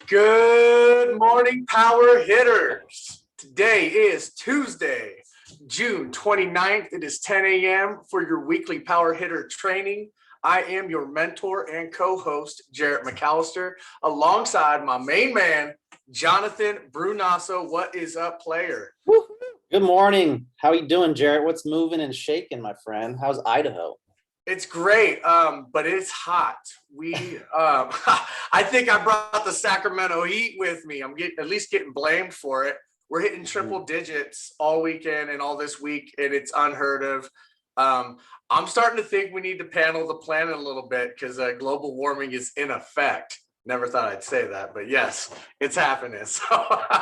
Good morning, power hitters. Today is Tuesday, June 29th. It is 10 a.m. for your weekly power hitter training. I am your mentor and co-host, Jarrett McAllister, alongside my main man, Jonathan Brunasso. What is up, player? Good morning. How are you doing, Jarrett? What's moving and shaking, my friend? How's Idaho? It's great, but it's hot. I think I brought the Sacramento heat with me. I'm at least getting blamed for it. We're hitting triple digits all weekend and all this week, and it's unheard of. I'm starting to think we need to panel the planet a little bit because global warming is in effect. Never thought I'd say that, but yes, it's happening. So,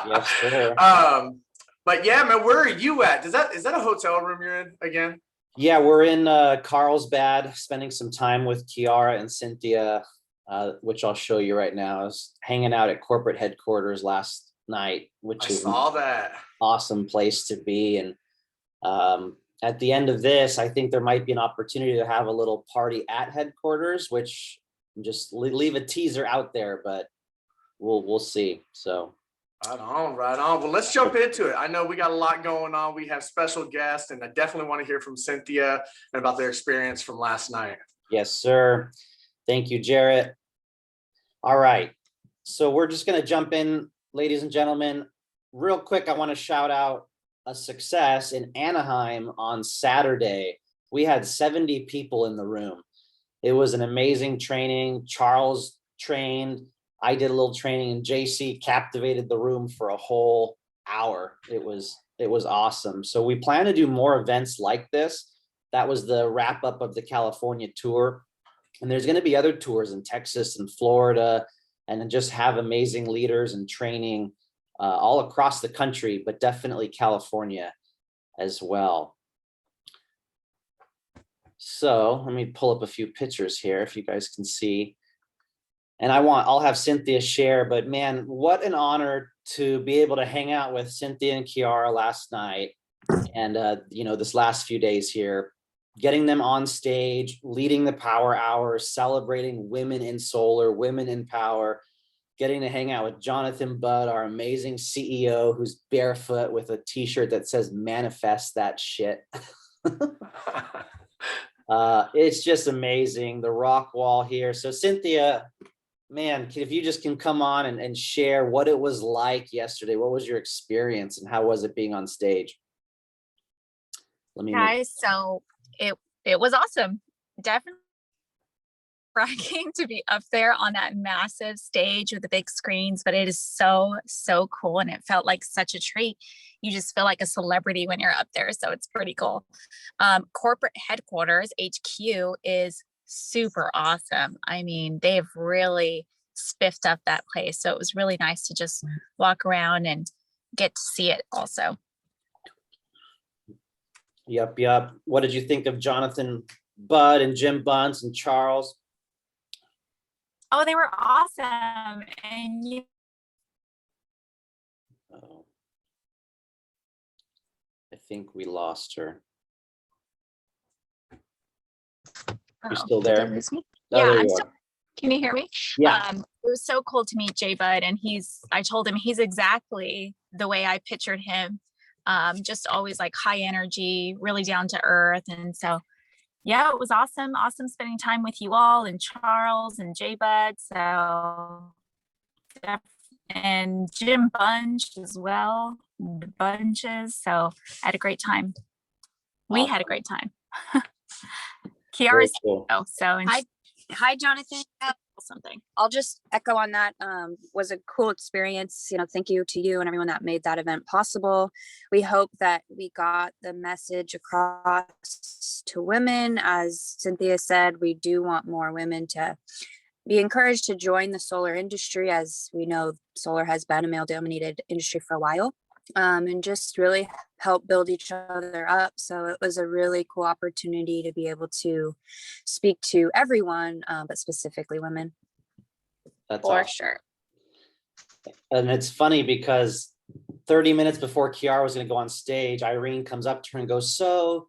Yes, sir. But yeah, man, where are you at? Is that a hotel room you're in again? Yeah, we're in Carlsbad, spending some time with Kiara and Cynthia, which I'll show you right now. I was hanging out at corporate headquarters last night, which is saw that. Awesome place to be. And at the end of this, I think there might be an opportunity to have a little party at headquarters, which just leave a teaser out there, but we'll see. So. Right on. Well, let's jump into it. I know we got a lot going on. We have special guests, and I definitely want to hear from Cynthia and about their experience from last night. Yes, sir. Thank you, Jarrett. All right. So we're just going to jump in, ladies and gentlemen. Real quick, I want to shout out a success in Anaheim on Saturday. We had 70 people in the room. It was an amazing training. Charles trained. I did a little training, and JC captivated the room for a whole hour. It was awesome. So we plan to do more events like this. That was the wrap up of the California tour. And there's going to be other tours in Texas and Florida, and just have amazing leaders and training all across the country, but definitely California as well. So let me pull up a few pictures here if you guys can see. And I'll have Cynthia share, but man, what an honor to be able to hang out with Cynthia and Kiara last night. And, this last few days here, getting them on stage, leading the Power Hour, celebrating women in solar, women in power, getting to hang out with Jonathan Budd, our amazing CEO, who's barefoot with a t-shirt that says manifest that shit. It's just amazing. The rock wall here. So Cynthia, man, if you just can come on and share what it was like yesterday. What was your experience and how was it being on stage? So it was awesome. Definitely bragging to be up there on that massive stage with the big screens, but it is so cool, and it felt like such a treat. You just feel like a celebrity when you're up there, so it's pretty cool. Corporate headquarters, HQ, is super awesome. I mean, they've really spiffed up that place, so it was really nice to just walk around and get to see it also. Yep. What did you think of Jonathan Budd and Jim Bunce and Charles? Oh, they were awesome. And I think we lost her. You still there? Did I lose me? Yeah, I'm still. Can you hear me? Yeah. It was so cool to meet J Bud, and I told him he's exactly the way I pictured him. Just always like high energy, really down to earth. And so, yeah, it was awesome. Awesome spending time with you all, and Charles and J Bud. So, and Jim Bunch as well, the bunches. So I had a great time. We had a great time. Kiara's cool. Hi, Jonathan. Something. I'll just echo on that. Was a cool experience. Thank you to you and everyone that made that event possible. We hope that we got the message across to women. As Cynthia said, we do want more women to be encouraged to join the solar industry. As we know, solar has been a male-dominated industry for a while. And just really help build each other up. So it was a really cool opportunity to be able to speak to everyone, but specifically women. That's For awesome. sure. And it's funny because 30 minutes before Kiara was going to go on stage, Irene comes up to her and goes, "So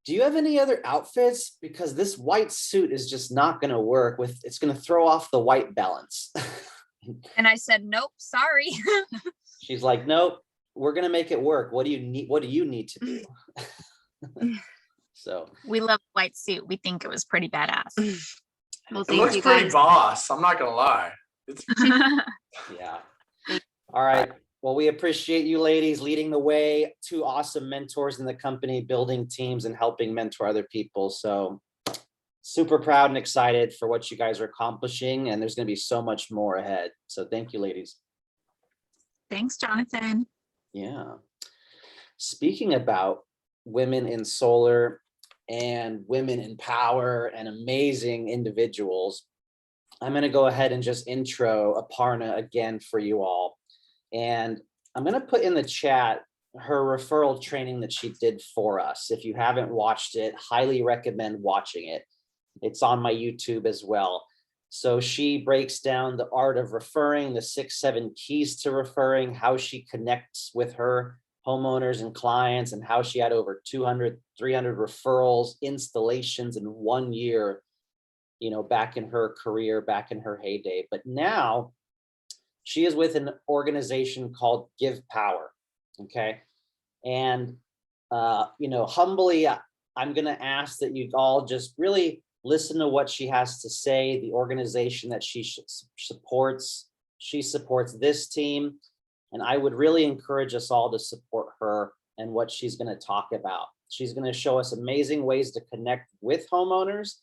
do you have any other outfits? Because this white suit is just not going to work it's going to throw off the white balance." And I said, nope, sorry. She's like, nope, we're gonna make it work. What do you need? What do you need to do? So We love the white suit. We think it was pretty badass. Well, It thank looks you pretty guys. boss. I'm not gonna lie. It's yeah. All right. Well, we appreciate you ladies leading the way, 2 awesome mentors in the company, building teams and helping mentor other people. So super proud and excited for what you guys are accomplishing. And there's going to be so much more ahead. So thank you, ladies. Thanks, Jonathan. Yeah. Speaking about women in solar and women in power and amazing individuals, I'm going to go ahead and just intro Aparna again for you all. And I'm going to put in the chat her referral training that she did for us. If you haven't watched it, highly recommend watching it. It's on my YouTube as well. So she breaks down the art of referring, the 6-7 keys to referring, how she connects with her homeowners and clients, and how she had over 200, 300 referrals, installations in 1 year, you know, back in her career, back in her heyday. But now she is with an organization called GivePower. Okay. And, you know, humbly, I'm going to ask that you all just really listen to what she has to say, the organization that she supports. She supports this team. And I would really encourage us all to support her and what she's going to talk about. She's going to show us amazing ways to connect with homeowners,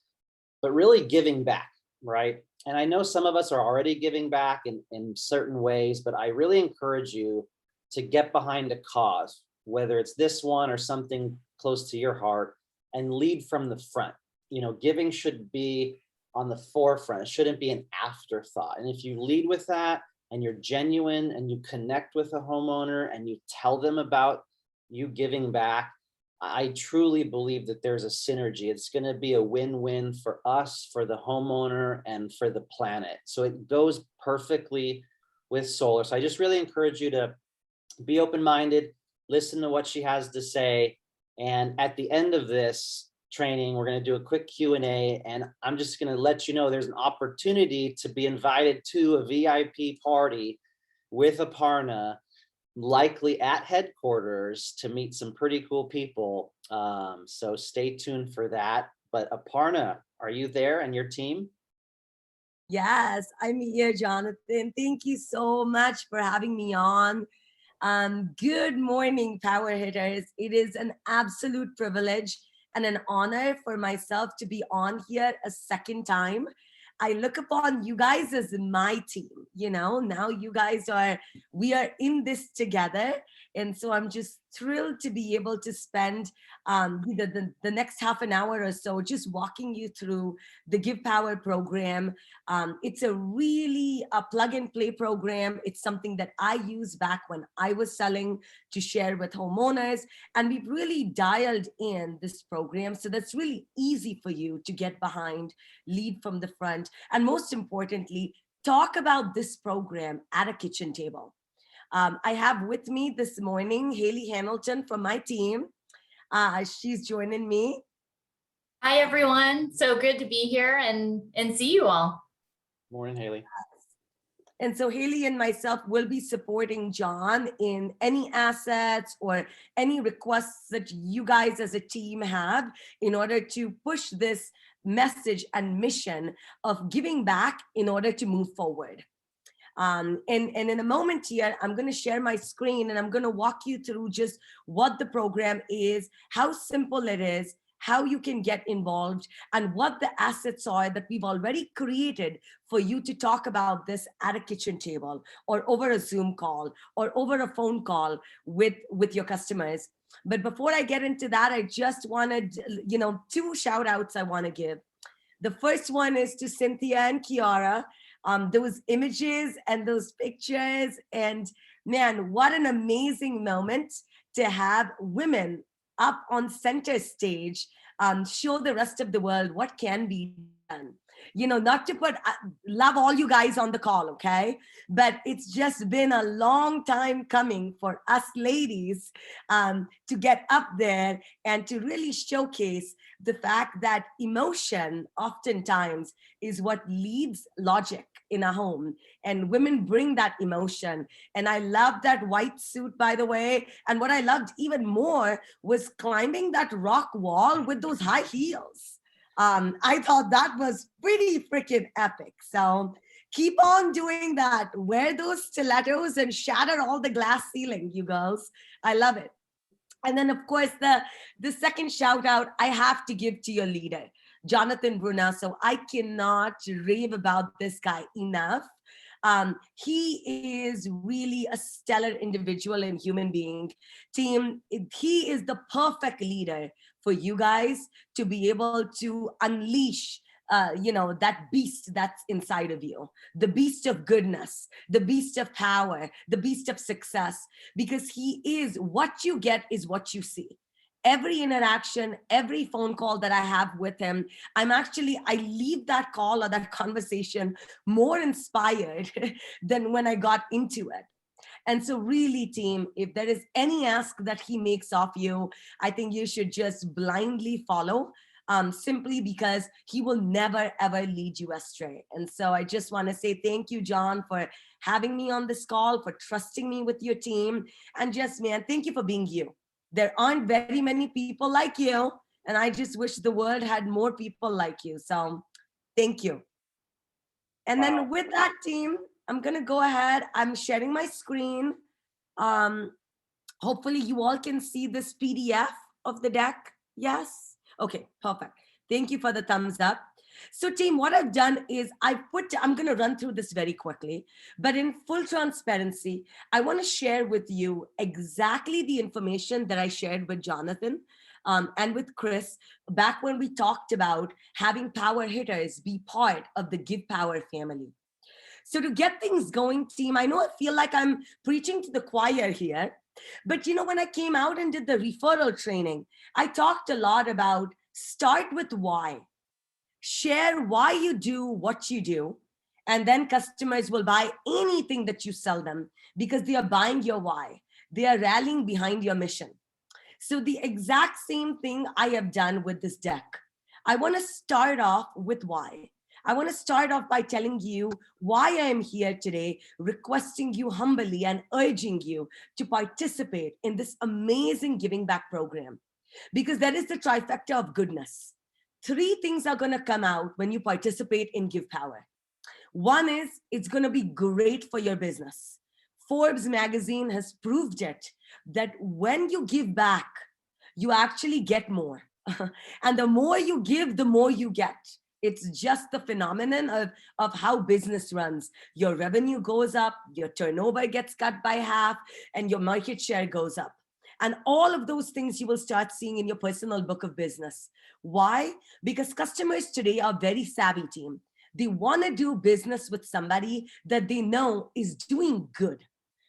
but really giving back, right? And I know some of us are already giving back in certain ways, but I really encourage you to get behind a cause, whether it's this one or something close to your heart, and lead from the front. You know, giving should be on the forefront. It shouldn't be an afterthought. And if you lead with that and you're genuine and you connect with a homeowner and you tell them about you giving back, I truly believe that there's a synergy. It's going to be a win-win for us, for the homeowner, and for the planet. So it goes perfectly with solar. So I just really encourage you to be open-minded, listen to what she has to say. And at the end of this training, we're going to do a quick Q&A. And I'm just going to let you know there's an opportunity to be invited to a VIP party with Aparna, likely at headquarters, to meet some pretty cool people. So stay tuned for that. But Aparna, are you there and your team? Yes, I'm here, Jonathan. Thank you so much for having me on. Good morning, power hitters. It is an absolute privilege and an honor for myself to be on here a second time. I look upon you guys as my team, you know, now you guys we are in this together. And so I'm just thrilled to be able to spend the next half an hour or so just walking you through the GivePower program. It's a really a plug and play program. It's something that I used back when I was selling to share with homeowners. And we've really dialed in this program. So that's really easy for you to get behind, lead from the front, and most importantly, talk about this program at a kitchen table. I have with me this morning, Haley Hamilton from my team. She's joining me. Hi, everyone. So good to be here and see you all. Morning, Haley. And so Haley and myself will be supporting John in any assets or any requests that you guys as a team have in order to push this message and mission of giving back in order to move forward. And in a moment here, I'm going to share my screen and I'm going to walk you through just what the program is, how simple it is, how you can get involved, and what the assets are that we've already created for you to talk about this at a kitchen table or over a Zoom call or over a phone call with your customers. But before I get into that, I just wanted, you know, 2 shout outs I want to give. The first one is to Cynthia and Kiara. Those images and those pictures, and man, what an amazing moment to have women up on center stage, show the rest of the world what can be Not to put, love all you guys on the call, okay? But it's just been a long time coming for us ladies to get up there and to really showcase the fact that emotion oftentimes is what leads logic in a home, and women bring that emotion. And I love that white suit, by the way. And what I loved even more was climbing that rock wall with those high heels. I thought that was pretty freaking epic. So keep on doing that. Wear those stilettos and shatter all the glass ceiling, you girls. I love it. And then, of course, the second shout out I have to give to your leader, Jonathan Brunner. So I cannot rave about this guy enough. He is really a stellar individual and human being. Team, he is the perfect leader for you guys to be able to unleash that beast that's inside of you, the beast of goodness, the beast of power, the beast of success, because he is what you get is what you see. Every interaction, every phone call that I have with him, I leave that call or that conversation more inspired than when I got into it. And so really, team, if there is any ask that he makes of you, I think you should just blindly follow, simply because he will never, ever lead you astray. And so I just want to say thank you, John, for having me on this call, for trusting me with your team. And just, man, thank you for being you. There aren't very many people like you. And I just wish the world had more people like you. So thank you. And then with that, team, I'm going to go ahead. I'm sharing my screen. Hopefully you all can see this PDF of the deck. Yes? Okay, perfect. Thank you for the thumbs up. So team, what I've done is I'm going to run through this very quickly, but in full transparency, I want to share with you exactly the information that I shared with Jonathan and with Chris back when we talked about having power hitters be part of the GivePower family. So to get things going, team, I know I feel like I'm preaching to the choir here, but when I came out and did the referral training, I talked a lot about start with why. Share why you do what you do, and then customers will buy anything that you sell them because they are buying your why. They are rallying behind your mission. So the exact same thing I have done with this deck. I want to start off with why. I want to start off by telling you why I am here today, requesting you humbly and urging you to participate in this amazing giving back program, because that is the trifecta of goodness. 3 things are going to come out when you participate in GivePower. One is it's going to be great for your business. Forbes magazine has proved it that when you give back, you actually get more. And the more you give, the more you get. It's just the phenomenon of how business runs. Your revenue goes up, your turnover gets cut by half, and your market share goes up. And all of those things you will start seeing in your personal book of business. Why? Because customers today are very savvy, team. They want to do business with somebody that they know is doing good,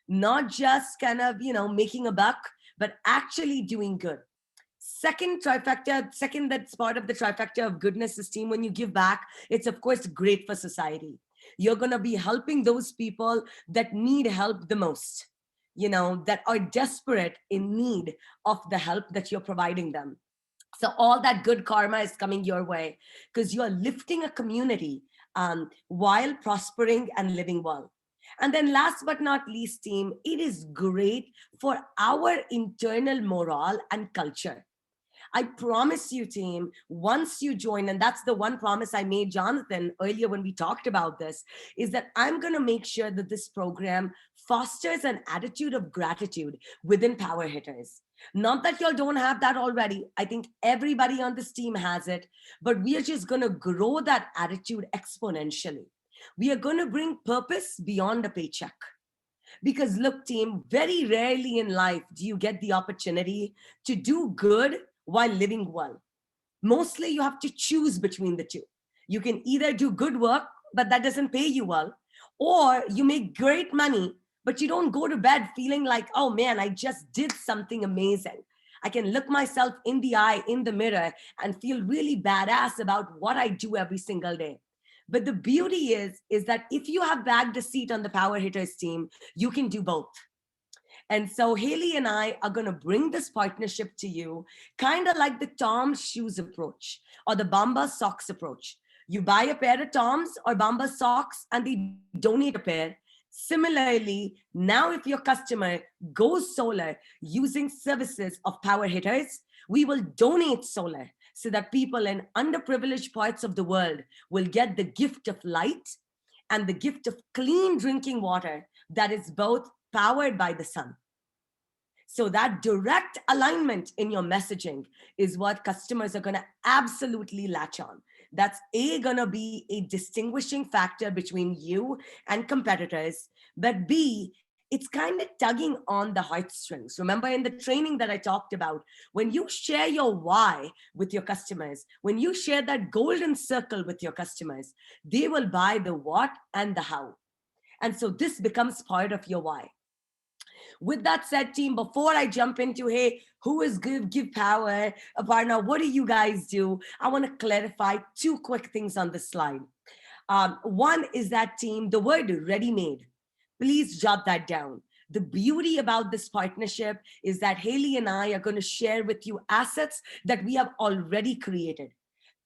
not just kind of, making a buck, but actually doing good. Second that's part of the trifecta of goodness is, team, when you give back, it's of course great for society. You're going to be helping those people that need help the most, that are desperate in need of the help that you're providing them. So all that good karma is coming your way because you're lifting a community while prospering and living well. And then last but not least, team, it is great for our internal morale and culture. I promise you, team, once you join, and that's the one promise I made Jonathan earlier when we talked about this, is that I'm going to make sure that this program fosters an attitude of gratitude within power hitters. Not that y'all don't have that already. I think everybody on this team has it, but we are just going to grow that attitude exponentially. We are going to bring purpose beyond a paycheck. Because look, team, very rarely in life do you get the opportunity to do good while living well. Mostly you have to choose between the two. You can either do good work, but that doesn't pay you well, or you make great money, but you don't go to bed feeling like, oh man, I just did something amazing. I can look myself in the eye, in the mirror, and feel really badass about what I do every single day. But the beauty is that if you have bagged a seat on the Power Hitters team, you can do both. And so Haley and I are going to bring this partnership to you, kind of like the Tom's shoes approach or the Bamba socks approach. You buy a pair of Tom's or Bamba socks and they donate a pair. Similarly, now if your customer goes solar using services of Power Hitters, we will donate solar so that people in underprivileged parts of the world will get the gift of light and the gift of clean drinking water that is both powered by the sun. So that direct alignment in your messaging is what customers are going to absolutely latch on. That's going to be a distinguishing factor between you and competitors. But B, it's kind of tugging on the heartstrings. Remember in the training that I talked about, when you share your why with your customers, when you share that golden circle with your customers, they will buy the what and the how. And so this becomes part of your why. With that said, team, before I jump into, hey, who is GivePower, a partner, what do you guys do? I want to clarify two quick things on this slide. One is that, team, the word ready-made. Please jot that down. The beauty about this partnership is that Haley and I are going to share with you assets that we have already created.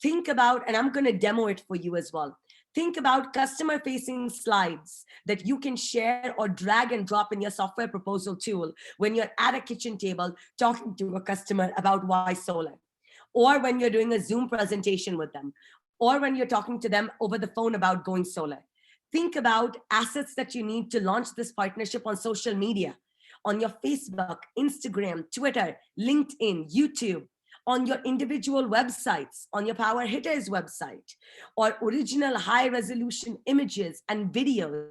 Think about, and I'm going to demo it for you as well. Think about customer-facing slides that you can share or drag and drop in your software proposal tool when you're at a kitchen table talking to a customer about why solar, or when you're doing a Zoom presentation with them, or when you're talking to them over the phone about going solar. Think about assets that you need to launch this partnership on social media, on your Facebook, Instagram, Twitter, LinkedIn, YouTube, on your individual websites, on your Power Hitters website, or original high resolution images and videos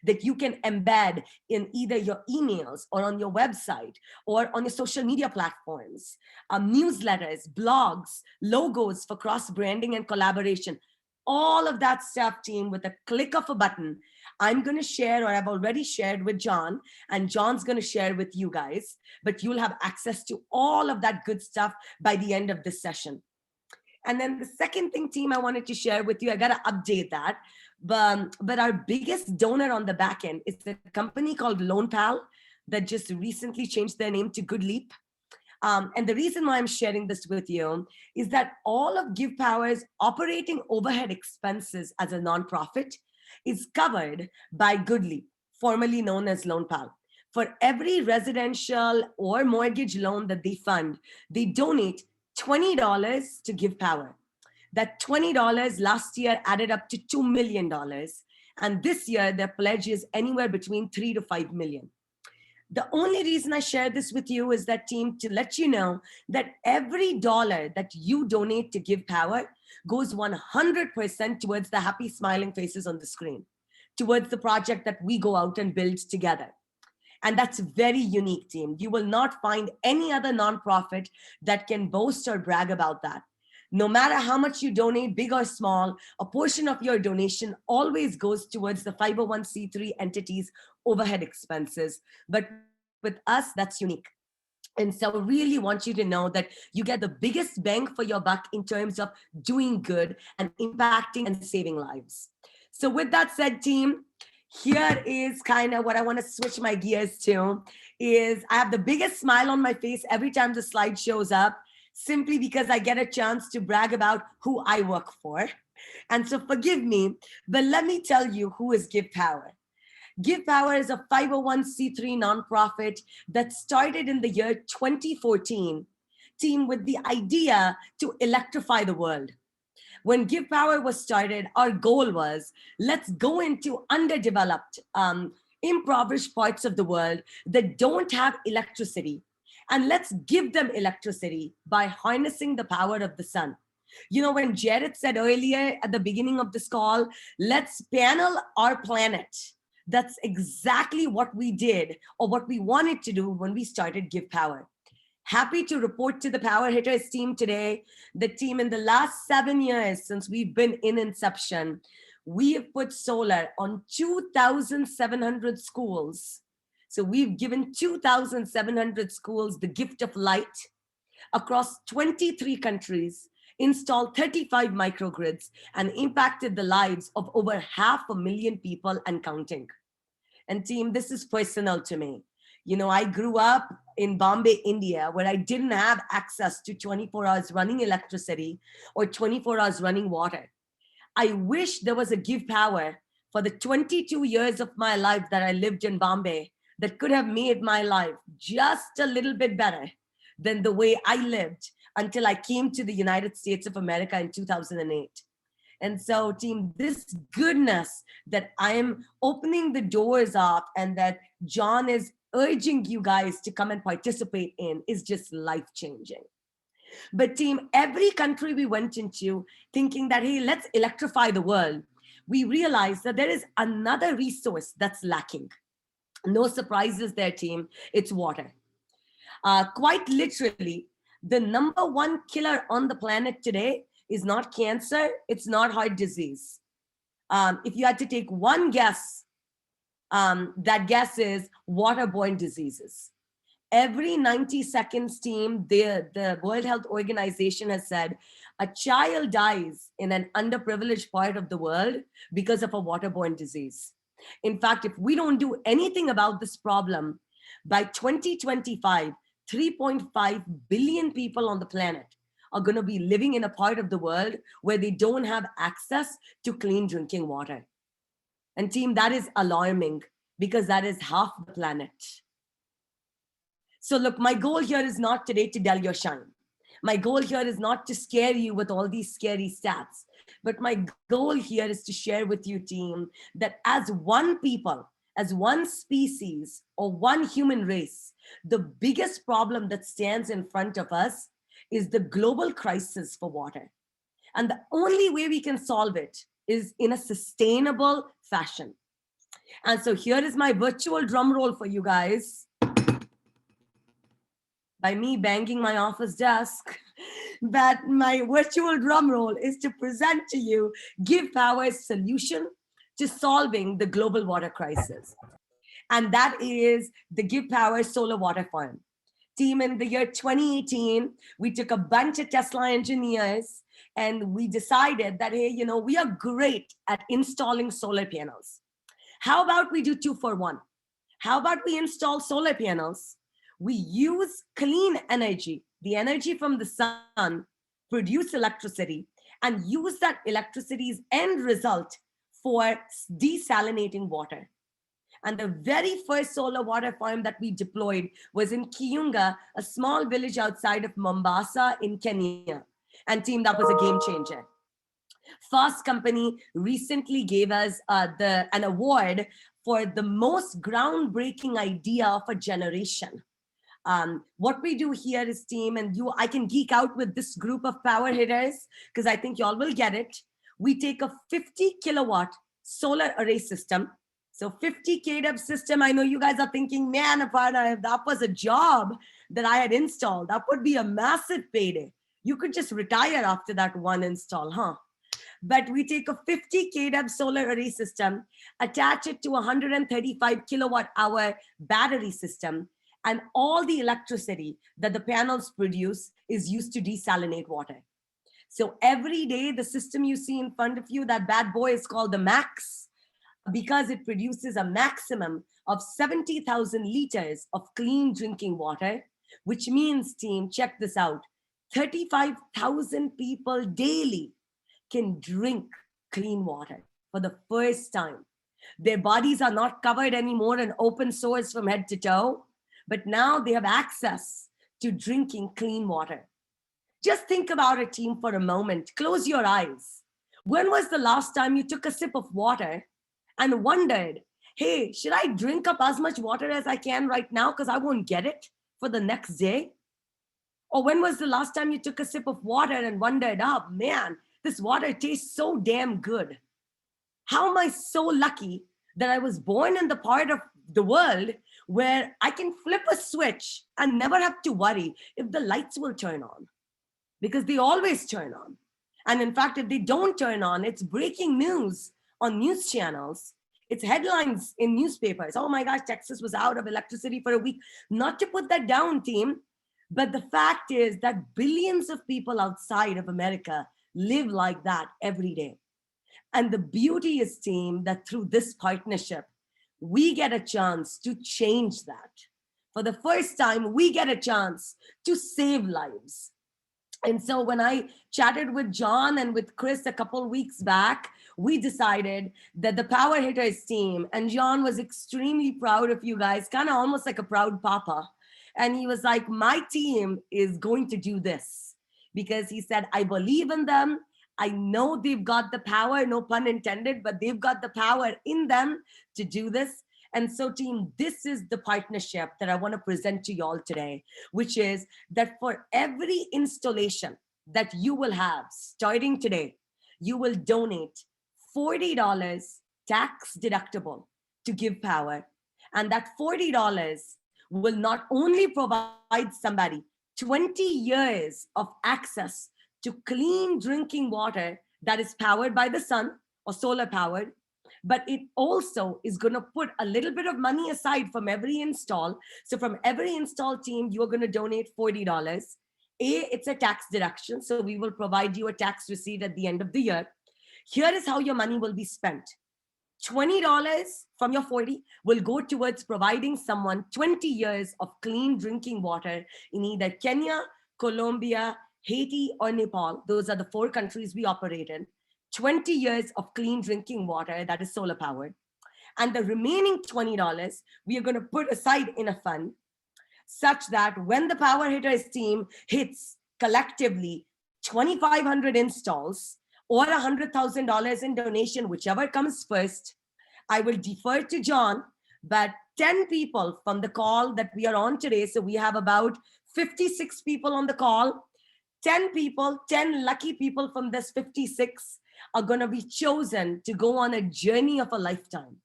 that you can embed in either your emails or on your website or on your social media platforms, newsletters, blogs, logos for cross branding and collaboration. All of that stuff, team, with a click of a button, I'm going to share, or I've already shared with John, and John's going to share with you guys, but you'll have access to all of that good stuff by the end of this session. And then the second thing, team, I wanted to share with you, I got to update that, but our biggest donor on the back end is a company called LoanPal that just recently changed their name to Good Leap. And the reason why I'm sharing this with you is that all of GivePower's operating overhead expenses as a nonprofit is covered by Good Leap, formerly known as LoanPal. For every residential or mortgage loan that they fund, they donate $20 to GivePower. That $20 last year added up to $2 million. And this year, their pledge is anywhere between $3 to $5 million. The only reason I share this with you is that, team, to let you know that every dollar that you donate to GivePower goes 100% towards the happy smiling faces on the screen, towards the project that we go out and build together. And that's very unique, team. You will not find any other nonprofit that can boast or brag about that. No matter how much you donate, big or small, a portion of your donation always goes towards the 501c3 entity's overhead expenses. But with us, that's unique. And so I really want you to know that you get the biggest bang for your buck in terms of doing good and impacting and saving lives. So with that said, team, here is kind of what I want to switch my gears to, is I have the biggest smile on my face every time the slide shows up, simply because I get a chance to brag about who I work for. And so forgive me, but let me tell you who is GivePower. GivePower is a 501c3 nonprofit that started in the year 2014, team, with the idea to electrify the world. When GivePower was started, our goal was, let's go into underdeveloped, impoverished parts of the world that don't have electricity, and let's give them electricity by harnessing the power of the sun. You know, when Jared said earlier at the beginning of this call, let's panel our planet. That's exactly what we did, or what we wanted to do when we started GivePower. Happy to report to the Power Hitters team today, the team, in the last 7 years since we've been in inception, we have put solar on 2,700 schools. So we've given 2,700 schools the gift of light across 23 countries, installed 35 microgrids, and impacted the lives of over 500,000 people and counting. And team, this is personal to me. You know, I grew up in Bombay, India, where I didn't have access to 24 hours running electricity or 24 hours running water. I wish there was a GivePower for the 22 years of my life that I lived in Bombay that could have made my life just a little bit better than the way I lived until I came to the United States of America in 2008. And so, team, this goodness that I'm opening the doors of and that John is urging you guys to come and participate in is just life-changing. But team, every country we went into thinking that, hey, let's electrify the world, we realized that there is another resource that's lacking. No surprises there, team. It's water. Quite literally, the number one killer on the planet today is not cancer, it's not heart disease. If you had to take one guess, that guess is waterborne diseases. Every 90 seconds, team, the World Health Organization has said a child dies in an underprivileged part of the world because of a waterborne disease. In fact, if we don't do anything about this problem, by 2025, 3.5 billion people on the planet are going to be living in a part of the world where they don't have access to clean drinking water. And team, that is alarming because that is half the planet. So look, my goal here is not today to dull your shine. My goal here is not to scare you with all these scary stats, but my goal here is to share with you, team, that as one people, as one species or one human race, the biggest problem that stands in front of us is the global crisis for water. And the only way we can solve it is in a sustainable fashion. And so here is my virtual drum roll for you guys. By me banging my office desk, that my virtual drum roll is to present to you GivePower's solution to solving the global water crisis. And that is the GivePower Solar Water Farm. Team, in the year 2018, we took a bunch of Tesla engineers and we decided that, hey, you know, we are great at installing solar panels. How about we do 2 for 1? How about we install solar panels? We use clean energy, the energy from the sun, produce electricity, and use that electricity's end result for desalinating water. And the very first solar water farm that we deployed was in Kiunga, a small village outside of Mombasa in Kenya. And team, that was a game changer. Fast Company recently gave us an award for the most groundbreaking idea of a generation. What we do here is, team, and I can geek out with this group of power hitters because I think y'all will get it. We take a 50 kilowatt solar array system. So 50 kW system. I know you guys are thinking, man, Aparna, if that was a job that I had installed, that would be a massive payday. You could just retire after that one install, huh? But we take a 50 kW solar array system, attach it to a 135 kilowatt hour battery system, and all the electricity that the panels produce is used to desalinate water. So every day, the system you see in front of you, that bad boy is called the Max, because it produces a maximum of 70,000 liters of clean drinking water, which means, team, check this out, 35,000 people daily can drink clean water for the first time. Their bodies are not covered anymore in open sores from head to toe, but now they have access to drinking clean water. Just think about it, team, for a moment. Close your eyes. When was the last time you took a sip of water and wondered, hey, should I drink up as much water as I can right now because I won't get it for the next day? Or when was the last time you took a sip of water and wondered, oh man, this water tastes so damn good. How am I so lucky that I was born in the part of the world where I can flip a switch and never have to worry if the lights will turn on, because they always turn on. And in fact, if they don't turn on, it's breaking news on news channels. It's headlines in newspapers. Oh my gosh, Texas was out of electricity for a week. Not to put that down, team, But the fact is that billions of people outside of America live like that every day. And the beauty is, team, that through this partnership, we get a chance to change that. For the first time, we get a chance to save lives. And so when I chatted with John and with Chris a couple weeks back, we decided that the Powur Hitters team, and John was extremely proud of you guys, kind of almost like a proud papa. And he was like, my team is going to do this, because he said, I believe in them. I know they've got the power, no pun intended, but they've got the power in them to do this. And so, team, this is the partnership that I want to present to you all today, which is that for every installation that you will have starting today, you will donate $40 tax deductible to GivePower. And that $40 will not only provide somebody 20 years of access to clean drinking water that is powered by the sun or solar powered, but it also is going to put a little bit of money aside from every install. So from every install, team, you're going to donate $40. It's a tax deduction, so we will provide you a tax receipt at the end of the year. Here is how your money will be spent. $20 from your 40 will go towards providing someone 20 years of clean drinking water in either Kenya, Colombia, Haiti, or Nepal. Those are the 4 countries we operate in. 20 years of clean drinking water that is solar powered. And the remaining $20, we are going to put aside in a fund such that when the Powur Hitters team hits collectively 2,500 installs or $100,000 in donation, whichever comes first, I will defer to John, but 10 people from the call that we are on today, so we have about 56 people on the call, 10 people, 10 lucky people from this 56 are going to be chosen to go on a journey of a lifetime.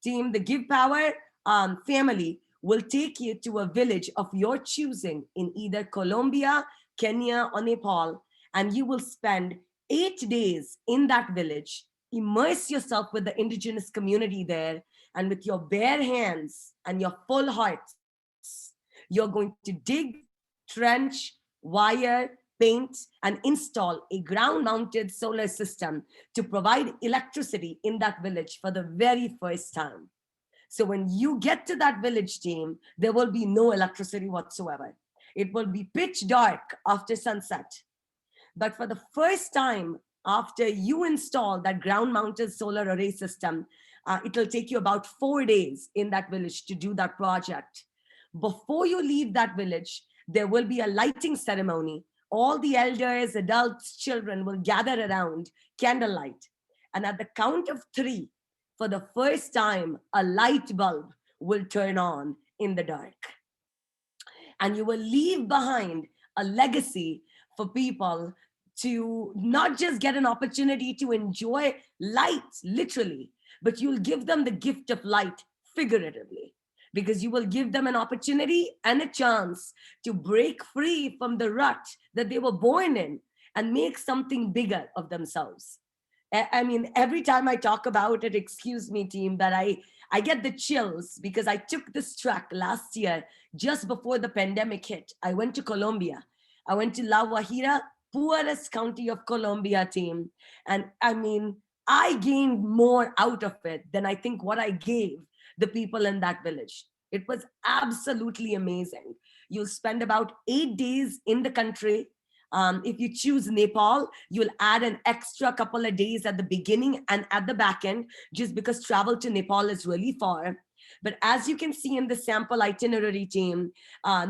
Team, the GivePower family will take you to a village of your choosing in either Colombia, Kenya, or Nepal, and you will spend 8 days in that village. Immerse yourself with the indigenous community there, and with your bare hands and your full hearts, you're going to dig, trench, wire, paint, and install a ground-mounted solar system to provide electricity in that village for the very first time. So when you get to that village, team, there will be no electricity whatsoever. It will be pitch dark after sunset. But for the first time, after you install that ground-mounted solar array system, it will take you about 4 days in that village to do that project. Before you leave that village, there will be a lighting ceremony. All the elders, adults, children will gather around candlelight. And at the count of 3, for the first time, a light bulb will turn on in the dark. And you will leave behind a legacy for people to not just get an opportunity to enjoy light, literally, but you'll give them the gift of light, figuratively, because you will give them an opportunity and a chance to break free from the rut that they were born in and make something bigger of themselves. I mean, every time I talk about it, excuse me, team, but I get the chills because I took this trek last year, just before the pandemic hit. I went to Colombia. I went to La Guajira, poorest county of Colombia, team. And I mean, I gained more out of it than I think what I gave the people in that village. It was absolutely amazing. You'll spend about 8 days in the country. If you choose Nepal, you'll add an extra couple of days at the beginning and at the back end, just because travel to Nepal is really far. But as you can see in the sample itinerary, team,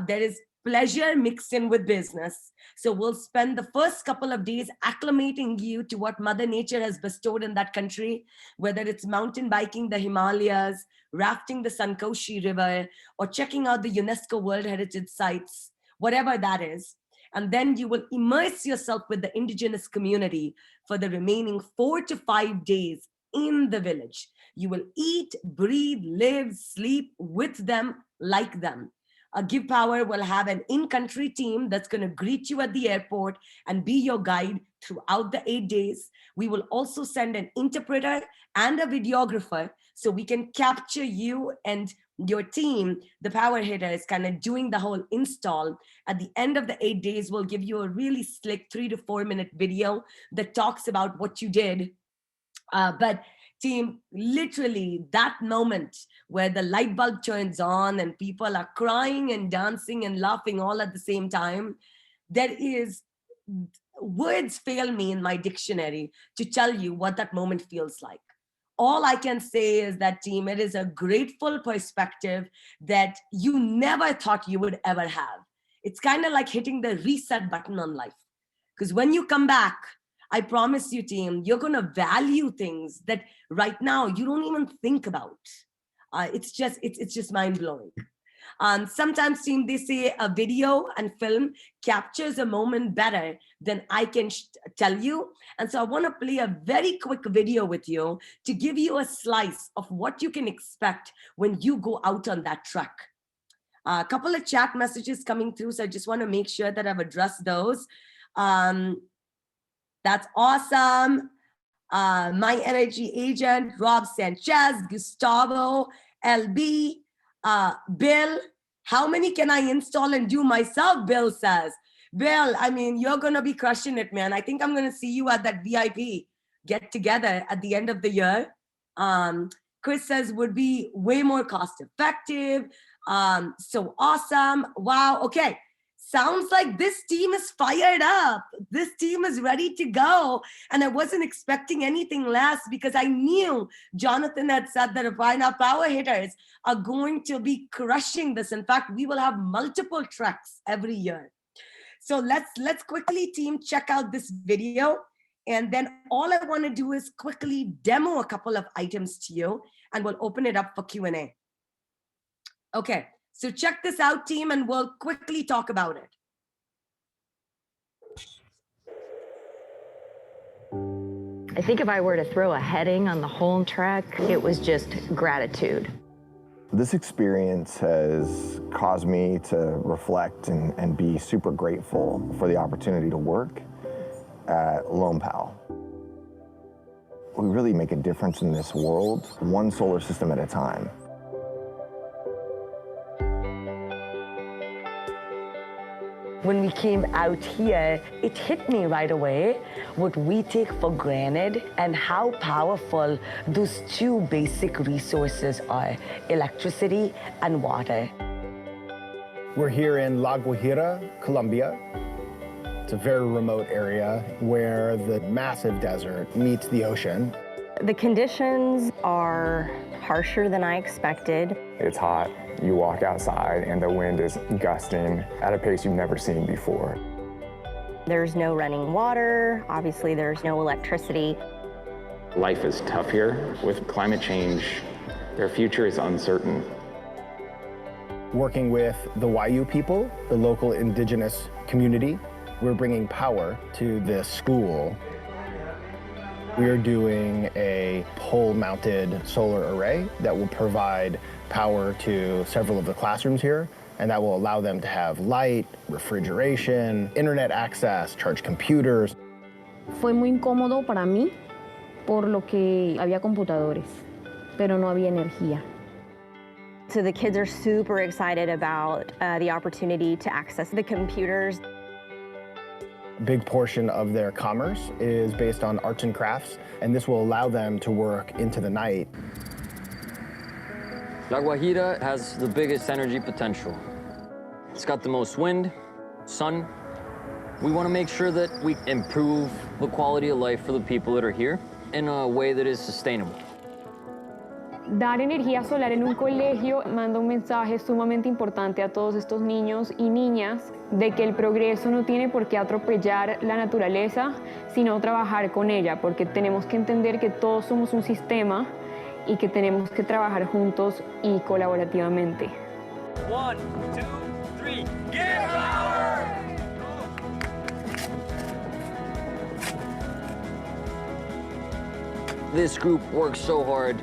there is pleasure mixed in with business. So we'll spend the first couple of days acclimating you to what Mother Nature has bestowed in that country, whether it's mountain biking the Himalayas, rafting the Sankoshi River, or checking out the UNESCO World Heritage Sites, whatever that is. And then you will immerse yourself with the indigenous community for the remaining 4 to 5 days in the village. You will eat, breathe, live, sleep with them, like them. GivePower will have an in-country team that's going to greet you at the airport and be your guide throughout the 8 days. We will also send an interpreter and a videographer so we can capture you and your team, the power hitters, kind of doing the whole install, at the end of the 8 days, we'll give you a really slick 3 to 4 minute video that talks about what you did. But team, literally that moment where the light bulb turns on and people are crying and dancing and laughing all at the same time, words fail me in my dictionary to tell you what that moment feels like. All I can say is that, team, it is a grateful perspective that you never thought you would ever have. It's kind of like hitting the reset button on life. Because when you come back, I promise you, team, you're going to value things that right now you don't even think about. It's just mind blowing. Sometimes, team, they say a video and film captures a moment better than I can tell you. And so I want to play a very quick video with you to give you a slice of what you can expect when you go out on that trek. A couple of chat messages coming through, so I just want to make sure that I've addressed those. That's awesome. My energy agent, Rob Sanchez, Gustavo, LB, Bill. How many can I install and do myself? Bill says. Bill, I mean, you're going to be crushing it, man. I think I'm going to see you at that VIP get together at the end of the year. Chris says would be way more cost effective. So awesome. Wow. Okay. Sounds like this team is fired up. This team is ready to go. And I wasn't expecting anything less because I knew Jonathan had said that if our power hitters are going to be crushing this. In fact, we will have multiple treks every year. So let's quickly, team, check out this video. And then all I want to do is quickly demo a couple of items to you, and we'll open it up for Q&A. Okay. So check this out, team, and we'll quickly talk about it. I think if I were to throw a heading on the whole trek, it was just gratitude. This experience has caused me to reflect and be super grateful for the opportunity to work at Lone Pal. We really make a difference in this world, one solar system at a time. When we came out here, it hit me right away what we take for granted and how powerful those two basic resources are, electricity and water. We're here in La Guajira, Colombia. It's a very remote area where the massive desert meets the ocean. The conditions are harsher than I expected. It's hot. You walk outside and the wind is gusting at a pace you've never seen before. There's no running water. Obviously, there's no electricity. Life is tough here. With climate change, their future is uncertain. Working with the Wayuu people, the local indigenous community, we're bringing power to this school. We're doing a pole-mounted solar array that will provide power to several of the classrooms here, and that will allow them to have light, refrigeration, internet access, charge computers. Fue muy incómodo para mí por lo que había computadores, pero no había energía. So the kids are super excited about the opportunity to access the computers. A big portion of their commerce is based on arts and crafts, and this will allow them to work into the night. La Guajira has the biggest energy potential. It's got the most wind, sun. We want to make sure that we improve the quality of life for the people that are here in a way that is sustainable. Dar energía solar en un colegio manda un mensaje sumamente importante a todos estos niños y niñas de que el progreso no tiene por qué atropellar la naturaleza, sino trabajar con ella, porque tenemos que entender que todos somos un sistema y que tenemos que trabajar juntos y colaborativamente. 1, 2, 3, GivePower! This group works so hard,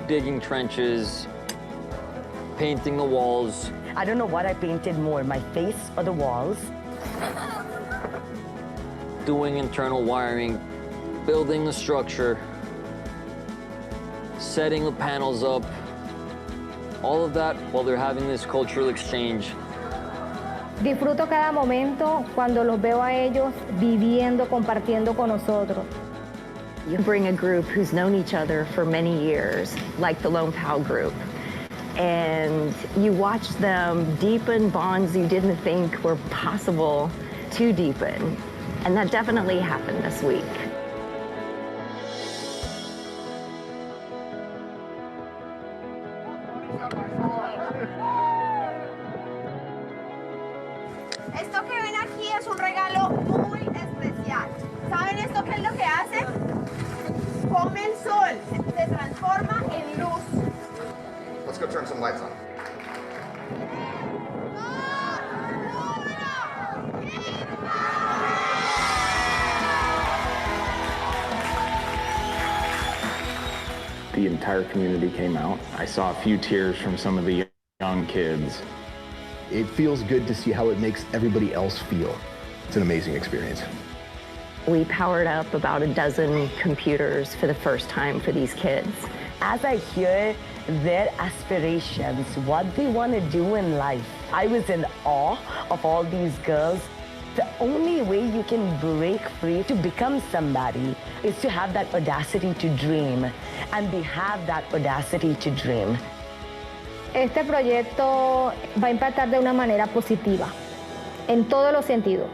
digging trenches, painting the walls. I don't know what I painted more, my face or the walls. Doing internal wiring, building the structure, setting the panels up, All of that while they're having this cultural exchange. Disfruto cada momento cuando los veo a ellos viviendo, compartiendo con nosotros. You bring a group who's known each other for many years, like the Lone Powur group, and you watch them deepen bonds you didn't think were possible to deepen. And that definitely happened this week. Esto que ven aquí es un regalo muy especial. ¿Saben esto qué es lo que hace? Come el sol, se transforma en luz. Let's go turn some lights on. The entire community came out. I saw a few tears from some of the young kids. It feels good to see how it makes everybody else feel. It's an amazing experience. We powered up about a dozen computers for the first time for these kids. As I hear their aspirations, what they want to do in life, I was in awe of all these girls. The only way you can break free to become somebody is to have that audacity to dream, and they have that audacity to dream. Este proyecto va a impactar de una manera positiva, en todos los sentidos.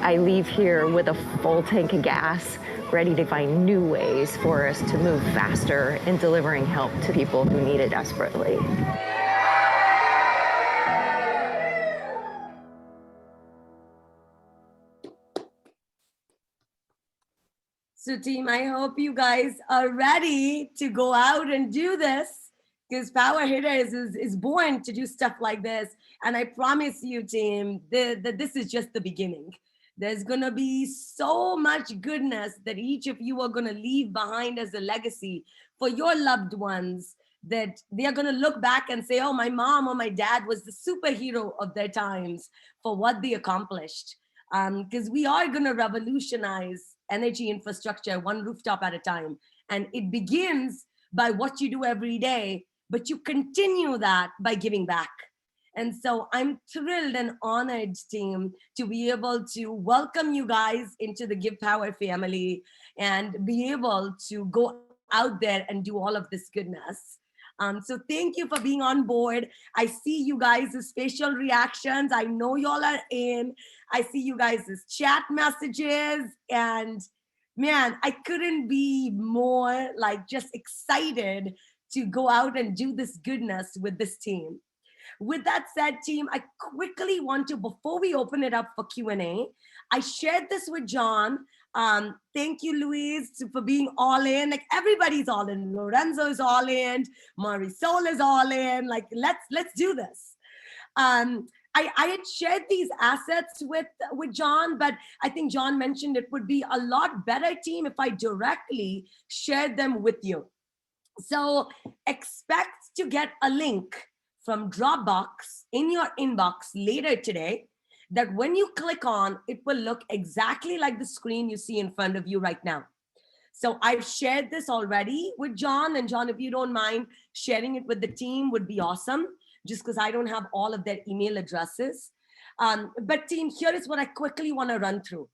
I leave here with a full tank of gas, ready to find new ways for us to move faster in delivering help to people who need it desperately. So team, I hope you guys are ready to go out and do this, because Powur Hitters is born to do stuff like this. And I promise you, team, that this is just the beginning. There's gonna be so much goodness that each of you are gonna leave behind as a legacy for your loved ones, that they are gonna look back and say, oh, my mom or my dad was the superhero of their times for what they accomplished. Because we are gonna revolutionize energy infrastructure one rooftop at a time. And it begins by what you do every day, but you continue that by giving back. And so I'm thrilled and honored, team, to be able to welcome you guys into the GivePower family and be able to go out there and do all of this goodness. So thank you for being on board. I see you guys' facial reactions. I know y'all are in. I see you guys' chat messages. And man, I couldn't be more like just excited to go out and do this goodness with this team. With that said, team, I quickly want to, before we open it up for Q&A, I shared this with John. Thank you, Louise, for being all in. Like, everybody's all in. Lorenzo is all in. Marisol is all in. Like, let's do this. I had shared these assets with John, but I think John mentioned it would be a lot better, team, if I directly shared them with you. So expect to get a link from Dropbox in your inbox later today that when you click on, it will look exactly like the screen you see in front of you right now. So I've shared this already with John, and John, if you don't mind sharing it with the team, would be awesome, just because I don't have all of their email addresses. But team, here is what I quickly want to run through.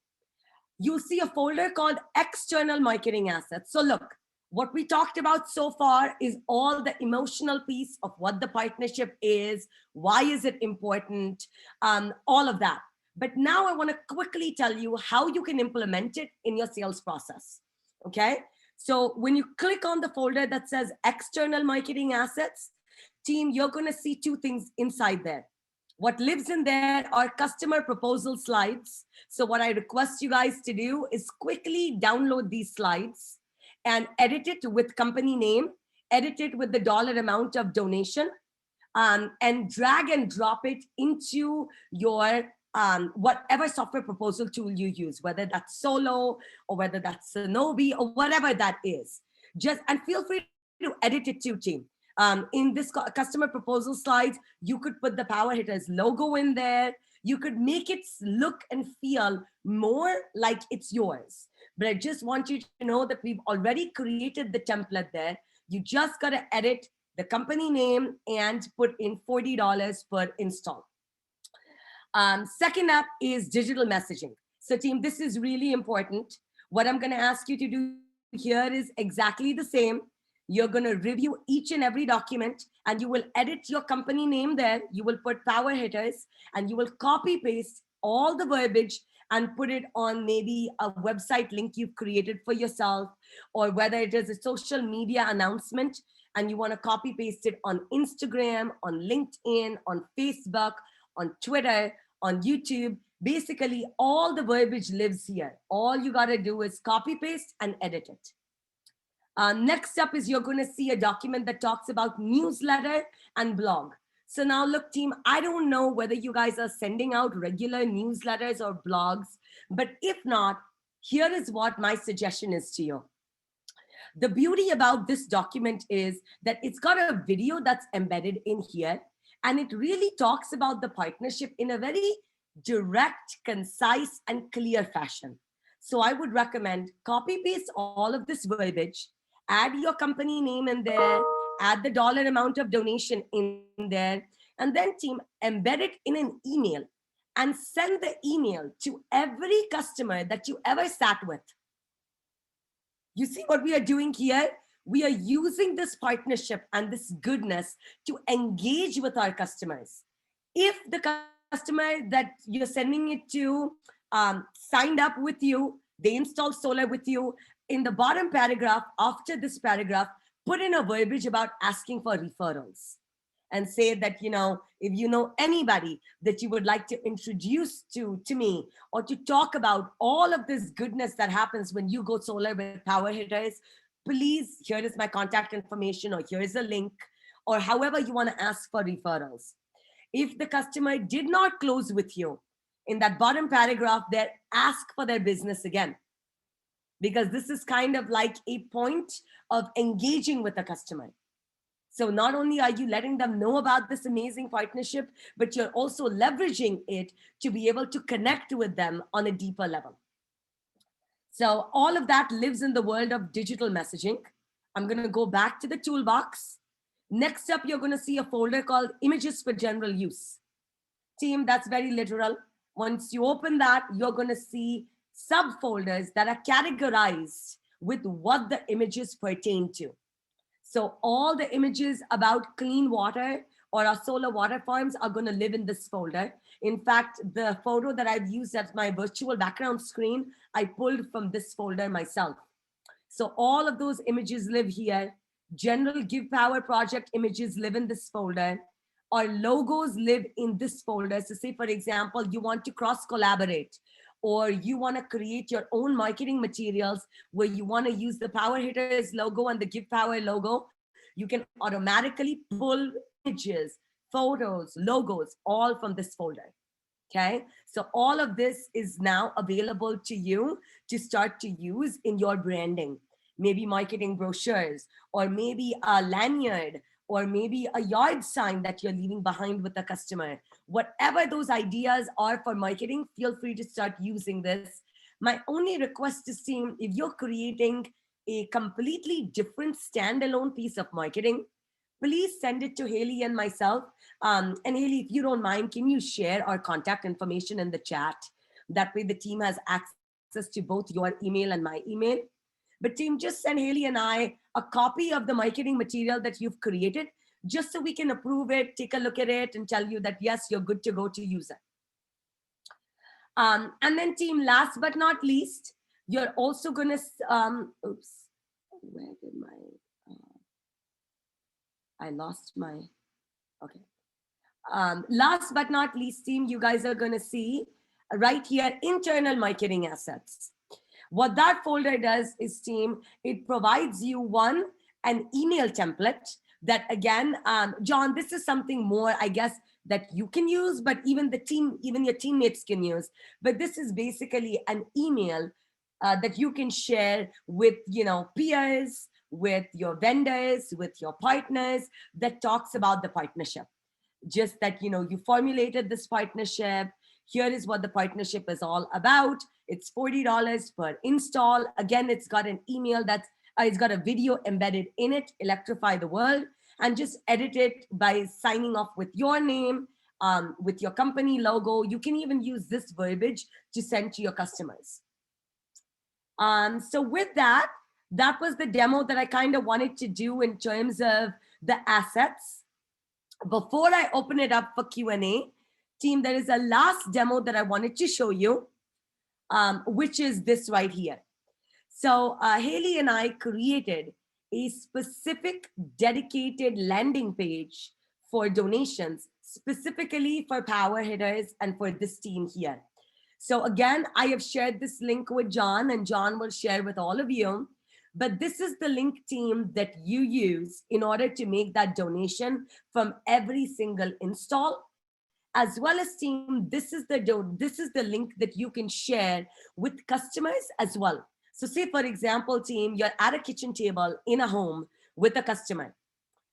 You'll see a folder called External Marketing Assets. So look, what we talked about so far is all the emotional piece of what the partnership is, why is it important, all of that. But now I want to quickly tell you how you can implement it in your sales process, okay? So when you click on the folder that says External Marketing Assets, team, you're going to see two things inside there. What lives in there are customer proposal slides. So what I request you guys to do is quickly download these slides and edit it with company name, edit it with the dollar amount of donation, and drag and drop it into your whatever software proposal tool you use, whether that's Solo or whether that's Sanobi or whatever that is. And feel free to edit it too, team. In this customer proposal slides, you could put the Powur Hitters logo in there. You could make it look and feel more like it's yours. But I just want you to know that we've already created the template there. You just got to edit the company name, and put in $40 per install. Second up is digital messaging. So team, this is really important. What I'm going to ask you to do here is exactly the same. You're going to review each and every document, and you will edit your company name there. You will put Powur Hitters, and you will copy paste all the verbiage and put it on maybe a website link you've created for yourself, or whether it is a social media announcement and you want to copy paste it on Instagram, on LinkedIn, on Facebook, on Twitter, on YouTube. Basically, all the verbiage lives here. All you got to do is copy paste and edit it. Next up is you're going to see a document that talks about newsletter and blog. So now look, team, I don't know whether you guys are sending out regular newsletters or blogs, but if not, here is what my suggestion is to you. The beauty about this document is that it's got a video that's embedded in here, and it really talks about the partnership in a very direct, concise, and clear fashion. So I would recommend copy paste all of this verbiage, add your company name in there, add the dollar amount of donation in there, and then team, embed it in an email and send the email to every customer that you ever sat with. You see what we are doing here? We are using this partnership and this goodness to engage with our customers. If the customer that you're sending it to signed up with you, they installed solar with you, in the bottom paragraph, after this paragraph, put in a verbiage about asking for referrals and say that, you know, if you know anybody that you would like to introduce to me, or to talk about all of this goodness that happens when you go solar with Powur Hitters, please, here is my contact information, or here is a link, or however you want to ask for referrals. If the customer did not close with you, in that bottom paragraph there, ask for their business again. Because this is kind of like a point of engaging with the customer. So not only are you letting them know about this amazing partnership, but you're also leveraging it to be able to connect with them on a deeper level. So all of that lives in the world of digital messaging. I'm going to go back to the toolbox. Next up, you're going to see a folder called Images for General Use. Team, that's very literal. Once you open that, you're going to see subfolders that are categorized with what the images pertain to. So all the images about clean water or our solar water farms are going to live in this folder. In fact, the photo that I've used as my virtual background screen, I pulled from this folder myself. So all of those images live here. General GivePower project images live in this folder. Our logos live in this folder. So say, for example, you want to cross-collaborate, or you want to create your own marketing materials where you want to use the Powur Hitters logo and the GivePower logo, you can automatically pull images, photos, logos, all from this folder. Okay, so all of this is now available to you to start to use in your branding. Maybe marketing brochures, or maybe a lanyard, or maybe a yard sign that you're leaving behind with the customer. Whatever those ideas are for marketing, feel free to start using this. My only request is, team, if you're creating a completely different standalone piece of marketing, please send it to Haley and myself. And Haley, if you don't mind, can you share our contact information in the chat? That way the team has access to both your email and my email. But team, just send Haley and I a copy of the marketing material that you've created, just so we can approve it, take a look at it, and tell you that, yes, you're good to go to use it. And then team, last but not least, you're also going to, oops, where did my, I lost my, okay. Last but not least, team, you guys are going to see right here, internal marketing assets. What that folder does is, team, it provides you an email template that, again, John, this is something more, I guess, that you can use, but even the team, even your teammates can use. But this is basically an email that you can share with, you know, peers, with your vendors, with your partners, that talks about the partnership. Just that, you know, you formulated this partnership. Here is what the partnership is all about. It's $40 per install. Again, it's got an email that's, it's got a video embedded in it, Electrify the World. and just edit it by signing off with your name, with your company logo. You can even use this verbiage to send to your customers. So with that, that was the demo that I kind of wanted to do in terms of the assets. Before I open it up for Q&A, team, there is a last demo that I wanted to show you, which is this right here. So Haley and I created a specific dedicated landing page for donations, specifically for Powur hitters and for this team here. So again, I have shared this link with John, and John will share with all of you. But this is the link, team, that you use in order to make that donation from every single install. As well as, team, this is the link that you can share with customers as well. So say, for example, team, you're at a kitchen table in a home with a customer.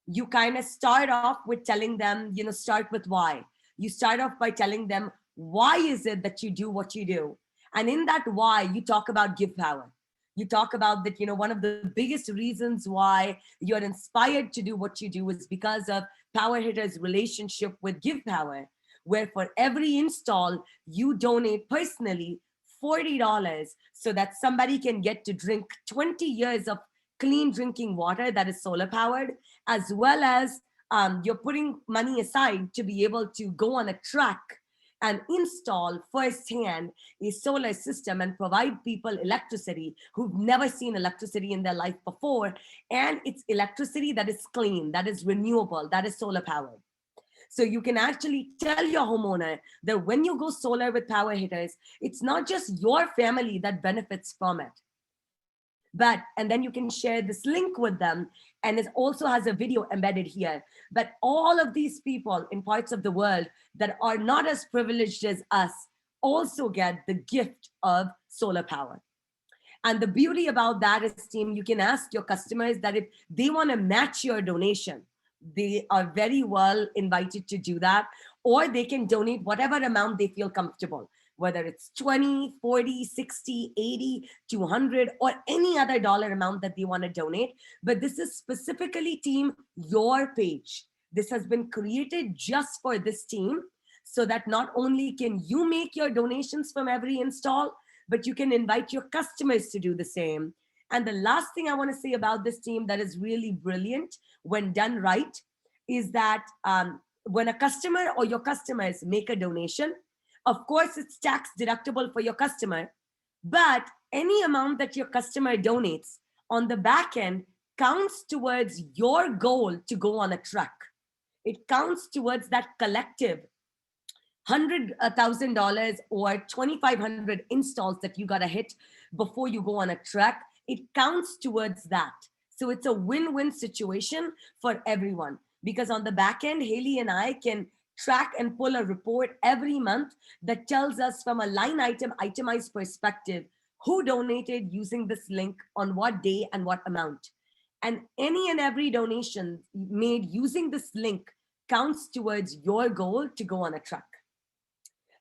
You kind of start off with telling them, start with why. You start off by telling them, why is it that you do what you do? And in that why, you talk about GivePower. You talk about that, one of the biggest reasons why you're inspired to do what you do is because of Powur Hitters' relationship with GivePower, where for every install, you donate personally $40 so that somebody can get to drink 20 years of clean drinking water that is solar powered, as well as you're putting money aside to be able to go on a truck and install firsthand a solar system and provide people electricity who've never seen electricity in their life before. And it's electricity that is clean, that is renewable, that is solar powered. So you can actually tell your homeowner that when you go solar with Powur Hitters, it's not just your family that benefits from it. And then you can share this link with them, and it also has a video embedded here. But all of these people in parts of the world that are not as privileged as us also get the gift of solar power. And the beauty about that is, team, you can ask your customers that if they want to match your donation, they are very well invited to do that, or they can donate whatever amount they feel comfortable, whether it's 20, 40, 60, 80, 200, or any other dollar amount that they want to donate. But this is specifically, team, your page. This has been created just for this team, so that not only can you make your donations from every install, but you can invite your customers to do the same. And the last thing I want to say about this team that is really brilliant when done right is that when a customer or your customers make a donation, of course, it's tax deductible for your customer, but any amount that your customer donates on the back end counts towards your goal to go on a truck. It counts towards that collective $100,000 or 2,500 installs that you got to hit before you go on a truck. It counts towards that. So it's a win-win situation for everyone, because on the back end, Haley and I can track and pull a report every month that tells us from a line item itemized perspective who donated using this link on what day and what amount. And any and every donation made using this link counts towards your goal to go on a truck.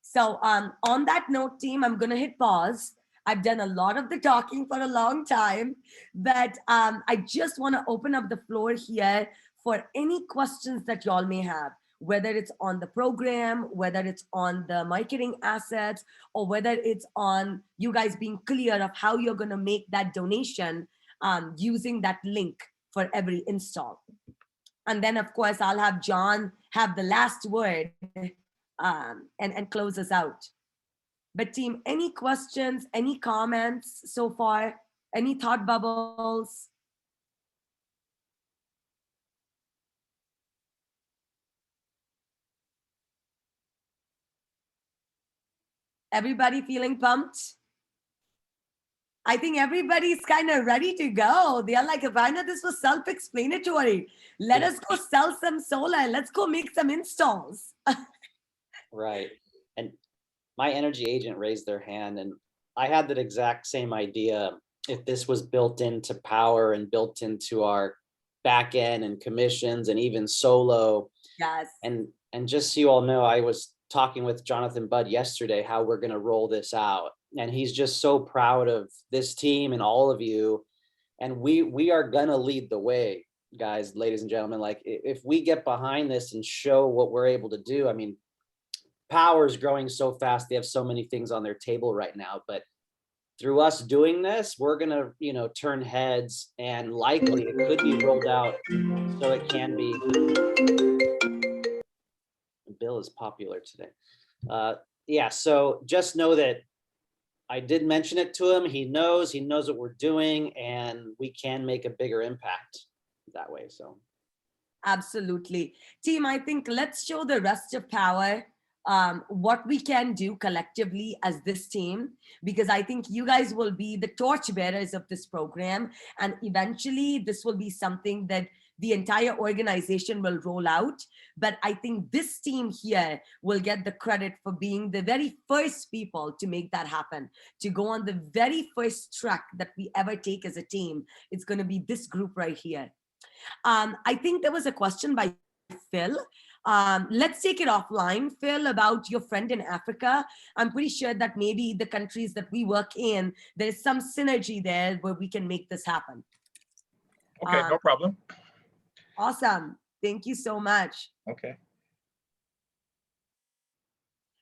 So on that note, team, I'm going to hit pause. I've done a lot of the talking for a long time, but I just want to open up the floor here for any questions that y'all may have, whether it's on the program, whether it's on the marketing assets, or whether it's on you guys being clear of how you're going to make that donation using that link for every install. And then, of course, I'll have John have the last word and close us out. But team, any questions, any comments so far? Any thought bubbles? Everybody feeling pumped? I think everybody's kind of ready to go. They are like, Ivana, this was self-explanatory. Let us go sell some solar. Let's go make some installs. Right. And my energy agent raised their hand, and I had that exact same idea. If this was built into Powur and built into our back end and commissions and even solo. Yes. And just so you all know, I was talking with Jonathan Budd yesterday how we're going to roll this out. And he's just so proud of this team and all of you. And we are going to lead the way. guys, ladies and gentlemen, like if we get behind this and show what we're able to do, I mean, Powur is growing so fast. They have so many things on their table right now, but through us doing this, we're gonna, turn heads, and likely it could be rolled out so it can be. Bill is popular today. Yeah, so just know that I did mention it to him. He knows what we're doing, and we can make a bigger impact that way. So absolutely. Team, I think let's show the rest of Powur what we can do collectively as this team, because I think you guys will be the torchbearers of this program, and eventually this will be something that the entire organization will roll out. But I think this team here will get the credit for being the very first people to make that happen, to go on the very first trek that we ever take as a team. It's going to be this group right here. I think there was a question by Phil. Let's take it offline, Phil, about your friend in Africa. I'm pretty sure that maybe the countries that we work in, there's some synergy there where we can make this happen. Okay, no problem. Awesome. Thank you so much. Okay.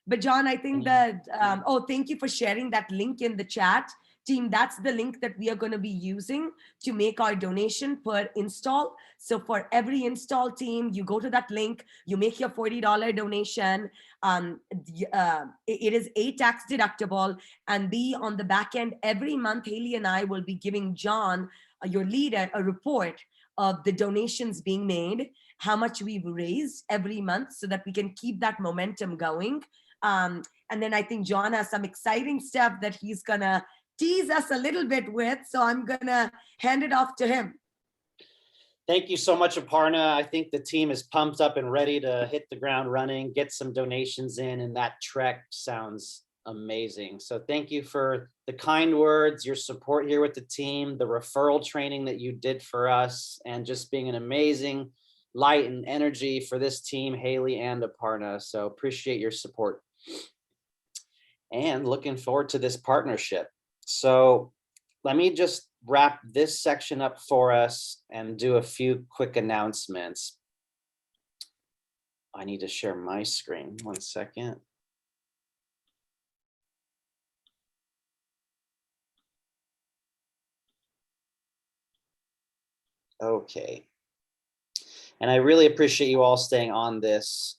But John, I think that, thank you for sharing that link in the chat. Team, that's the link that we are going to be using to make our donation per install. So for every install, team, you go to that link, you make your $40 donation. It is A, tax deductible, and B, on the back end, every month, Haley and I will be giving John, your leader, a report of the donations being made, how much we've raised every month, so that we can keep that momentum going. And then I think John has some exciting stuff that he's gonna tease us a little bit with, so I'm gonna hand it off to him. Thank you so much, Aparna. I think the team is pumped up and ready to hit the ground running, get some donations in, and that trek sounds amazing. So thank you for the kind words, your support here with the team, the referral training that you did for us, and just being an amazing light and energy for this team, Haley and Aparna. So appreciate your support. And looking forward to this partnership. So let me just wrap this section up for us and do a few quick announcements. I need to share my screen. 1 second. Okay. And I really appreciate you all staying on this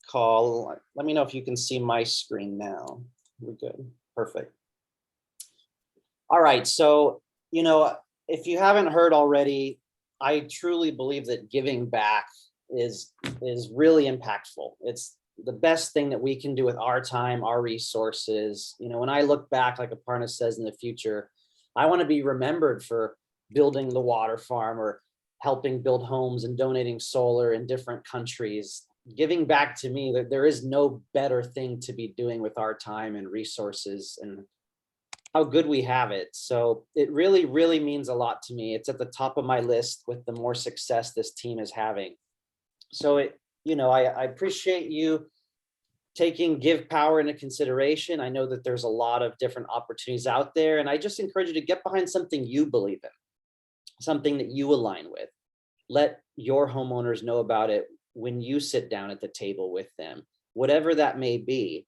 call. Let me know if you can see my screen now. We're good. Perfect. All right. So, if you haven't heard already, I truly believe that giving back is really impactful. It's the best thing that we can do with our time, our resources. When I look back, like Aparna says, in the future, I want to be remembered for building the water farm or helping build homes and donating solar in different countries. Giving back, to me, that there is no better thing to be doing with our time and resources and how good we have it. So it really, really means a lot to me. It's at the top of my list with the more success this team is having. So I appreciate you taking GivePower into consideration. I know that there's a lot of different opportunities out there, and I just encourage you to get behind something you believe in, something that you align with. Let your homeowners know about it when you sit down at the table with them, whatever that may be.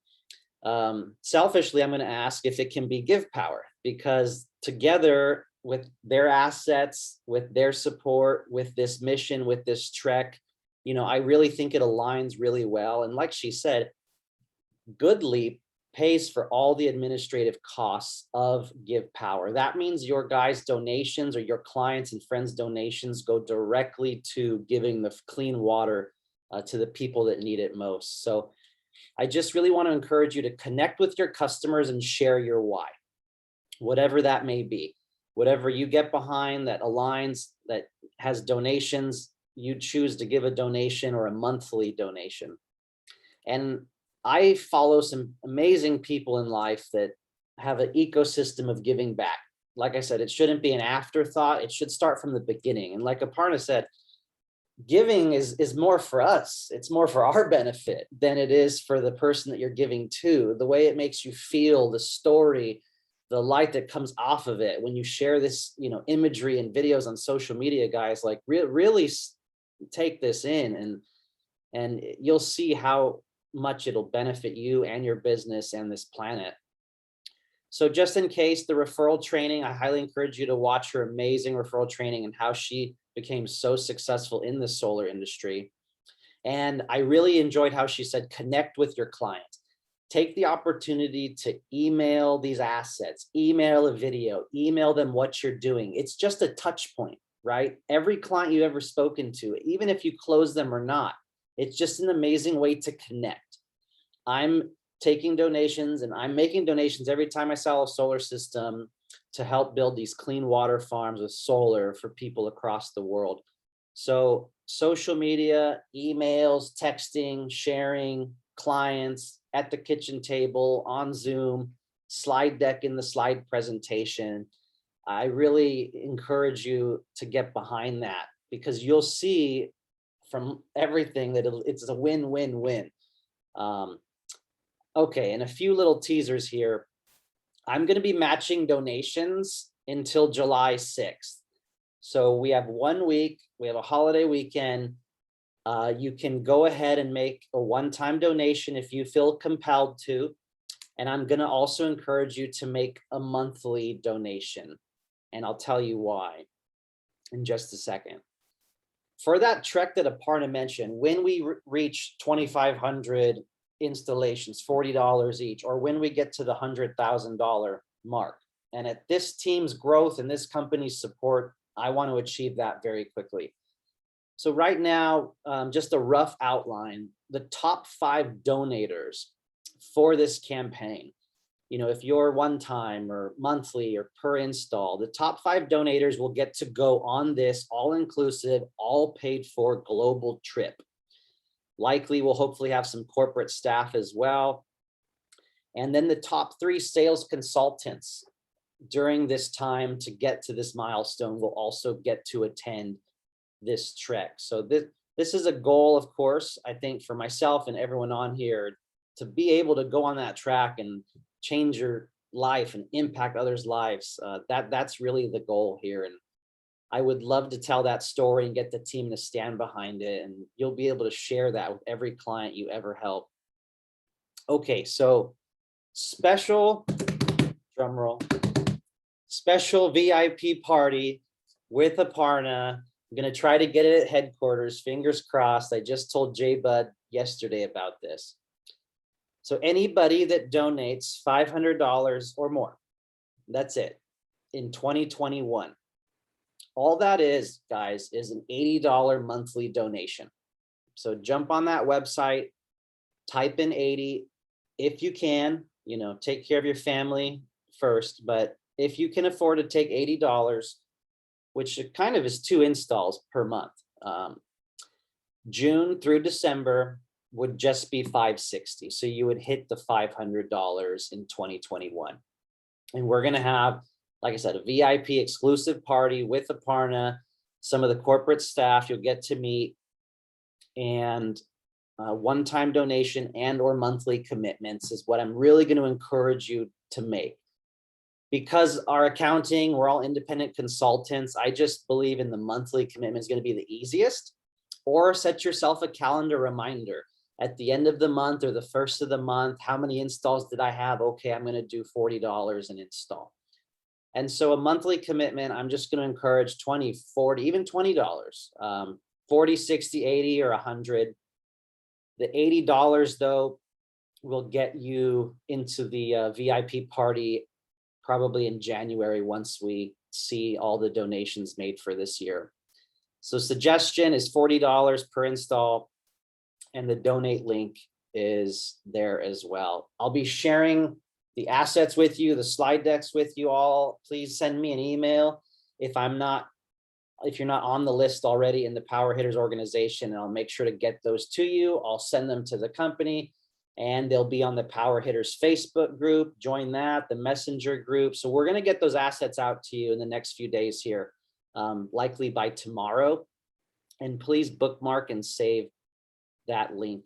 Selfishly, I'm going to ask if it can be GivePower, because together with their assets, with their support, with this mission, with this trek, I really think it aligns really well. And like she said, GoodLeap pays for all the administrative costs of GivePower. That means your guys' donations or your clients and friends' donations go directly to giving the clean water to the people that need it most. So I just really want to encourage you to connect with your customers and share your why, whatever that may be. Whatever you get behind that aligns, that has donations, you choose to give a donation or a monthly donation. And I follow some amazing people in life that have an ecosystem of giving back. Like I said, it shouldn't be an afterthought. It should start from the beginning. And like Aparna said, giving is more for us. It's more for our benefit than it is for the person that you're giving to. The way it makes you feel, the story, the light that comes off of it when you share this, imagery and videos on social media, guys, like really take this in, and you'll see how much it'll benefit you and your business and this planet. So just in case, the referral training, I highly encourage you to watch her amazing referral training and how she became so successful in the solar industry. And I really enjoyed how she said, connect with your client. Take the opportunity to email these assets, email a video, email them what you're doing. It's just a touch point, right? Every client you've ever spoken to, even if you close them or not, it's just an amazing way to connect. I'm taking donations and I'm making donations every time I sell a solar system to help build these clean water farms with solar for people across the world. So social media, emails, texting, sharing, clients at the kitchen table, on Zoom, slide deck in the slide presentation. I really encourage you to get behind that, because you'll see from everything that it's a win-win-win. Okay, and a few little teasers here. I'm going to be matching donations until July 6th. So we have 1 week, we have a holiday weekend. You can go ahead and make a one-time donation if you feel compelled to. And I'm going to also encourage you to make a monthly donation. And I'll tell you why in just a second. For that trek that Aparna mentioned, when we reach 2,500 installations, $40 each, or when we get to the $100,000 mark, and at this team's growth and this company's support, I want to achieve that very quickly. So right now, just a rough outline, the top 5 donators for this campaign, if you're one time or monthly or per install, the top 5 donators will get to go on this all-inclusive, all paid for global trip. Likely we'll hopefully have some corporate staff as well. And then the top 3 sales consultants during this time to get to this milestone will also get to attend this trek. So this is a goal, of course, I think for myself and everyone on here, to be able to go on that track and change your life and impact others' lives. That's really the goal here. And I would love to tell that story and get the team to stand behind it. And you'll be able to share that with every client you ever help. Okay, so special, drum roll, special VIP party with Aparna. I'm going to try to get it at headquarters, fingers crossed. I just told Jay Bud yesterday about this. So anybody that donates $500 or more, that's it, in 2021. All that is, guys, is an $80 monthly donation. So jump on that website, type in 80. If you can, take care of your family first, but if you can afford to take $80, which kind of is 2 installs per month, June through December would just be $560. So you would hit the $500 in 2021. And we're going to have, like I said, a VIP exclusive party with Aparna, some of the corporate staff you'll get to meet, and one-time donation and or monthly commitments is what I'm really going to encourage you to make. Because our accounting, we're all independent consultants, I just believe in the monthly commitment is going to be the easiest. Or set yourself a calendar reminder at the end of the month or the first of the month. How many installs did I have? Okay, I'm going to do $40 an install. And so a monthly commitment, I'm just going to encourage 20, 40, even $20, 40, 60, 80, or 100. The $80 though will get you into the VIP party probably in January once we see all the donations made for this year. So suggestion is $40 per install, and the donate link is there as well. I'll be sharing the assets with you, the slide decks with you all. Please send me an email if you're not on the list already in the Power Hitters organization, and I'll make sure to get those to you. I'll send them to the company, and they'll be on the Power Hitters Facebook group. Join that, the messenger group. So we're going to get those assets out to you in the next few days here, likely by tomorrow. And please bookmark and save that link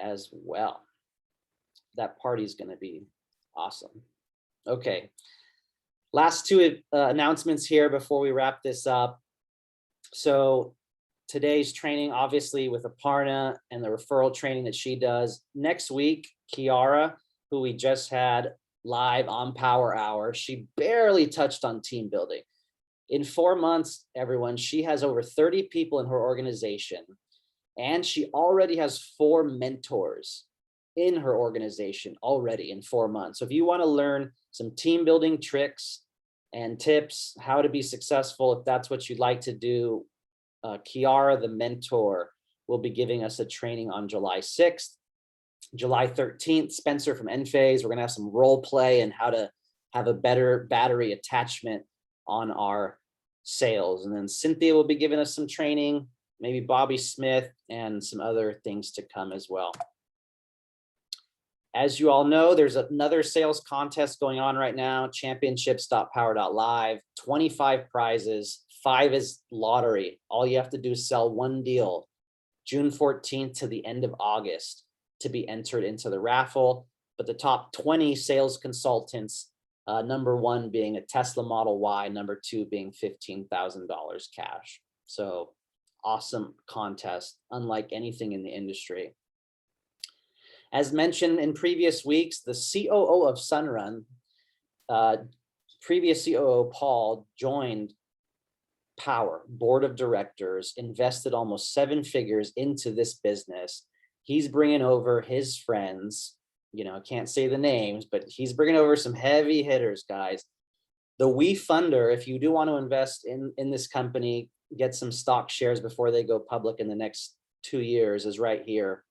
as well. That party is going to be awesome. Okay. Last two announcements here before we wrap this up. So today's training, obviously with Aparna and the referral training that she does. Next week, Kiara, who we just had live on Power Hour, she barely touched on team building. In 4 months, everyone, she has over 30 people in her organization, and she already has 4 mentors in her organization already in 4 months. So if you want to learn some team building tricks and tips, how to be successful, if that's what you'd like to do, Kiara, the mentor, will be giving us a training on July 6th. July 13th, Spencer from Enphase, we're going to have some role play and how to have a better battery attachment on our sales. And then Cynthia will be giving us some training, maybe Bobby Smith, and some other things to come as well. As you all know, there's another sales contest going on right now, championships.power.live, 25 prizes, 5 is lottery. All you have to do is sell 1 deal, June 14th to the end of August, to be entered into the raffle. But the top 20 sales consultants, number 1 being a Tesla Model Y, number 2 being $15,000 cash. So awesome contest, unlike anything in the industry. As mentioned in previous weeks, the COO of Sunrun, previous COO Paul, joined Powur board of directors, invested almost 7 figures into this business. He's bringing over his friends, you know, I can't say the names, but he's bringing over some heavy hitters, guys. The WeFunder, if you do want to invest in this company, get some stock shares before they go public in the next 2 years, is right here.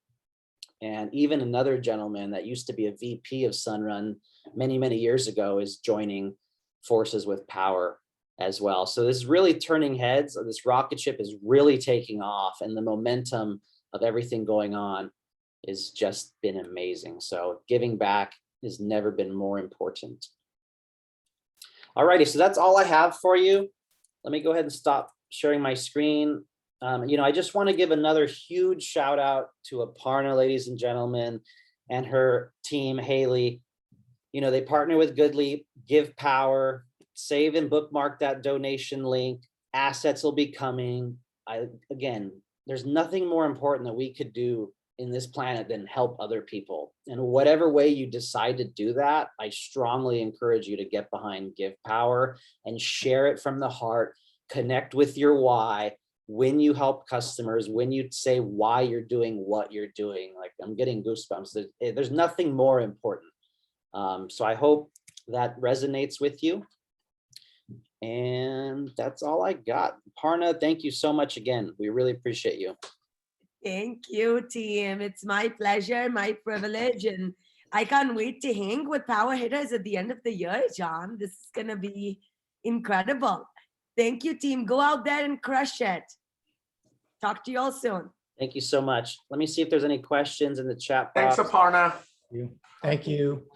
And even another gentleman that used to be a VP of Sunrun many, many years ago is joining forces with Powur as well. So this is really turning heads. This rocket ship is really taking off, and the momentum of everything going on has just been amazing. So giving back has never been more important. All righty, so that's all I have for you. Let me go ahead and stop sharing my screen. You know, I just want to give another huge shout out to Aparna, ladies and gentlemen, and her team, Haley. You know, they partner with Goodleap, GivePower, save and bookmark that donation link. Assets will be coming. Again, there's nothing more important that we could do in this planet than help other people. And whatever way you decide to do that, I strongly encourage you to get behind GivePower and share it from the heart. Connect with your why. When you help customers, when you say why you're doing what you're doing, like I'm getting goosebumps. There's nothing more important. So I hope that resonates with you. And that's all I got. Parna, thank you so much again. We really appreciate you. Thank you, team. It's my pleasure, my privilege, and I can't wait to hang with Power Hitters at the end of the year, John. This is going to be incredible. Thank you, team. Go out there and crush it. Talk to you all soon. Thank you so much. Let me see if there's any questions in the chat box. Thanks, Aparna. Thank you.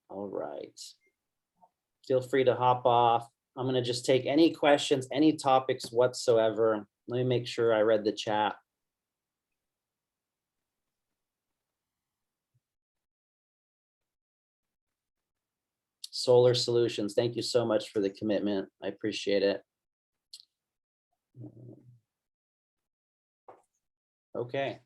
All right. Feel free to hop off. I'm going to just take any questions, any topics whatsoever. Let me make sure I read the chat. Solar Solutions, thank you so much for the commitment. I appreciate it. Okay.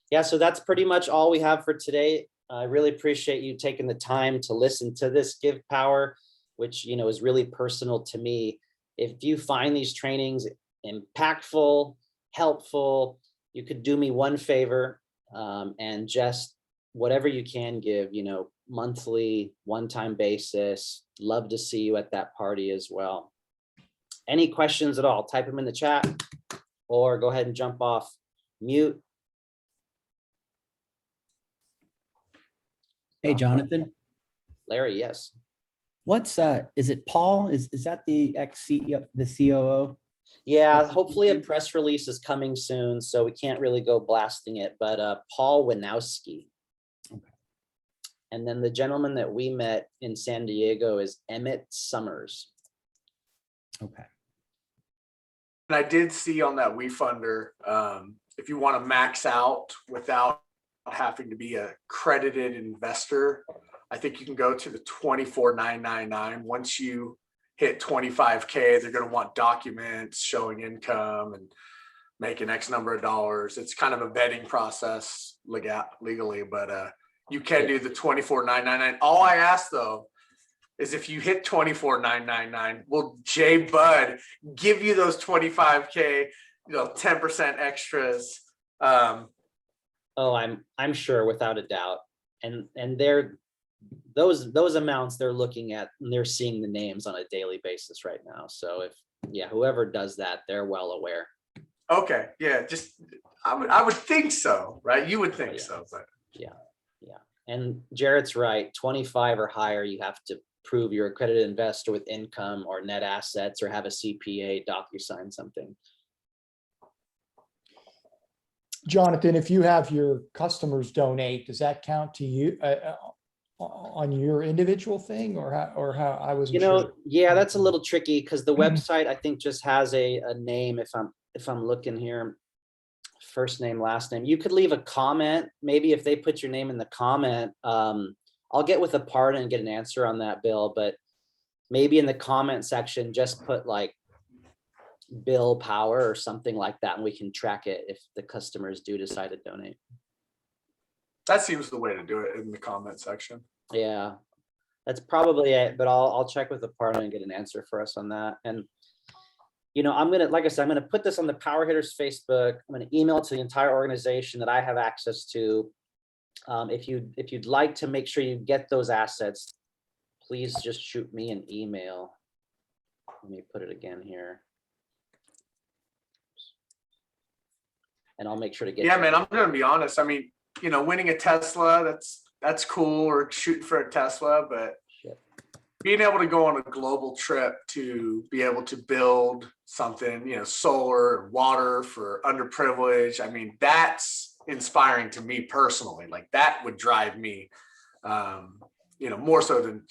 Yeah, so that's pretty much all we have for today. I really appreciate you taking the time to listen to this GivePower, which, you know, is really personal to me. If you find these trainings impactful, helpful, you could do me one favor and just whatever you can give, you know, monthly, one-time basis. Love to see you at that party as well. Any questions at all, type them in the chat or go ahead and jump off mute. Hey, Jonathan. Larry, yes. What's is it Paul? Is that the ex-CEO, the COO? Yeah, hopefully a press release is coming soon, so we can't really go blasting it, but Paul Winowski. Okay. And then the gentleman that we met in San Diego is Emmett Summers. Okay. And I did see on that WeFunder, if you want to max out without having to be a accredited investor. I think you can go to the 24,999. Once you hit 25K, they're going to want documents showing income and making X number of dollars. It's kind of a vetting process legally, but you can do the 24,999. All I ask though is if you hit 24,999, will Jay Bud give you those 25K, 10% extras? Oh, I'm sure, without a doubt. And they're those amounts they're looking at, and they're seeing the names on a daily basis right now. So whoever does that, they're well aware. Okay, yeah, I would think so, right? You would think so, but yeah. And Jarrett's right. 25 or higher, you have to prove you're accredited investor with income or net assets, or have a CPA, DocuSign something. Jonathan, if you have your customers donate, does that count to you on your individual thing, or how I wasn't sure? Yeah, that's a little tricky because the website I think just has a name. If I'm looking here, first name, last name. You could leave a comment. Maybe if they put your name in the comment, I'll get with Aparna and get an answer on that, Bill. But maybe in the comment section, just put like Bill Powur or something like that, and we can track it if the customers do decide to donate. That seems the way to do it, in the comment section. Yeah, that's probably it. But I'll check with Aparna and get an answer for us on that. And I'm gonna, like I said, I'm gonna put this on the Power Hitters Facebook. I'm gonna email it to the entire organization that I have access to. If you'd like to make sure you get those assets, please just shoot me an email. Let me put it again here. And I'll make sure to get. Yeah, man, I'm gonna be honest. I mean, winning a Tesla, that's cool, or shooting for a Tesla, but being able to go on a global trip to be able to build something, solar and water for underprivileged, I mean, that's inspiring to me personally. Like that would drive me, more so than,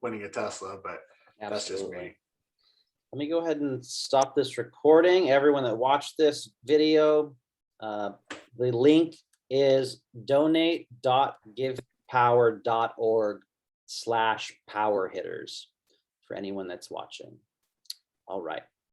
winning a Tesla, but that's just me. Let me go ahead and stop this recording. Everyone that watched this video, the link is donate.givepower.org/powerhitters for anyone that's watching. All right.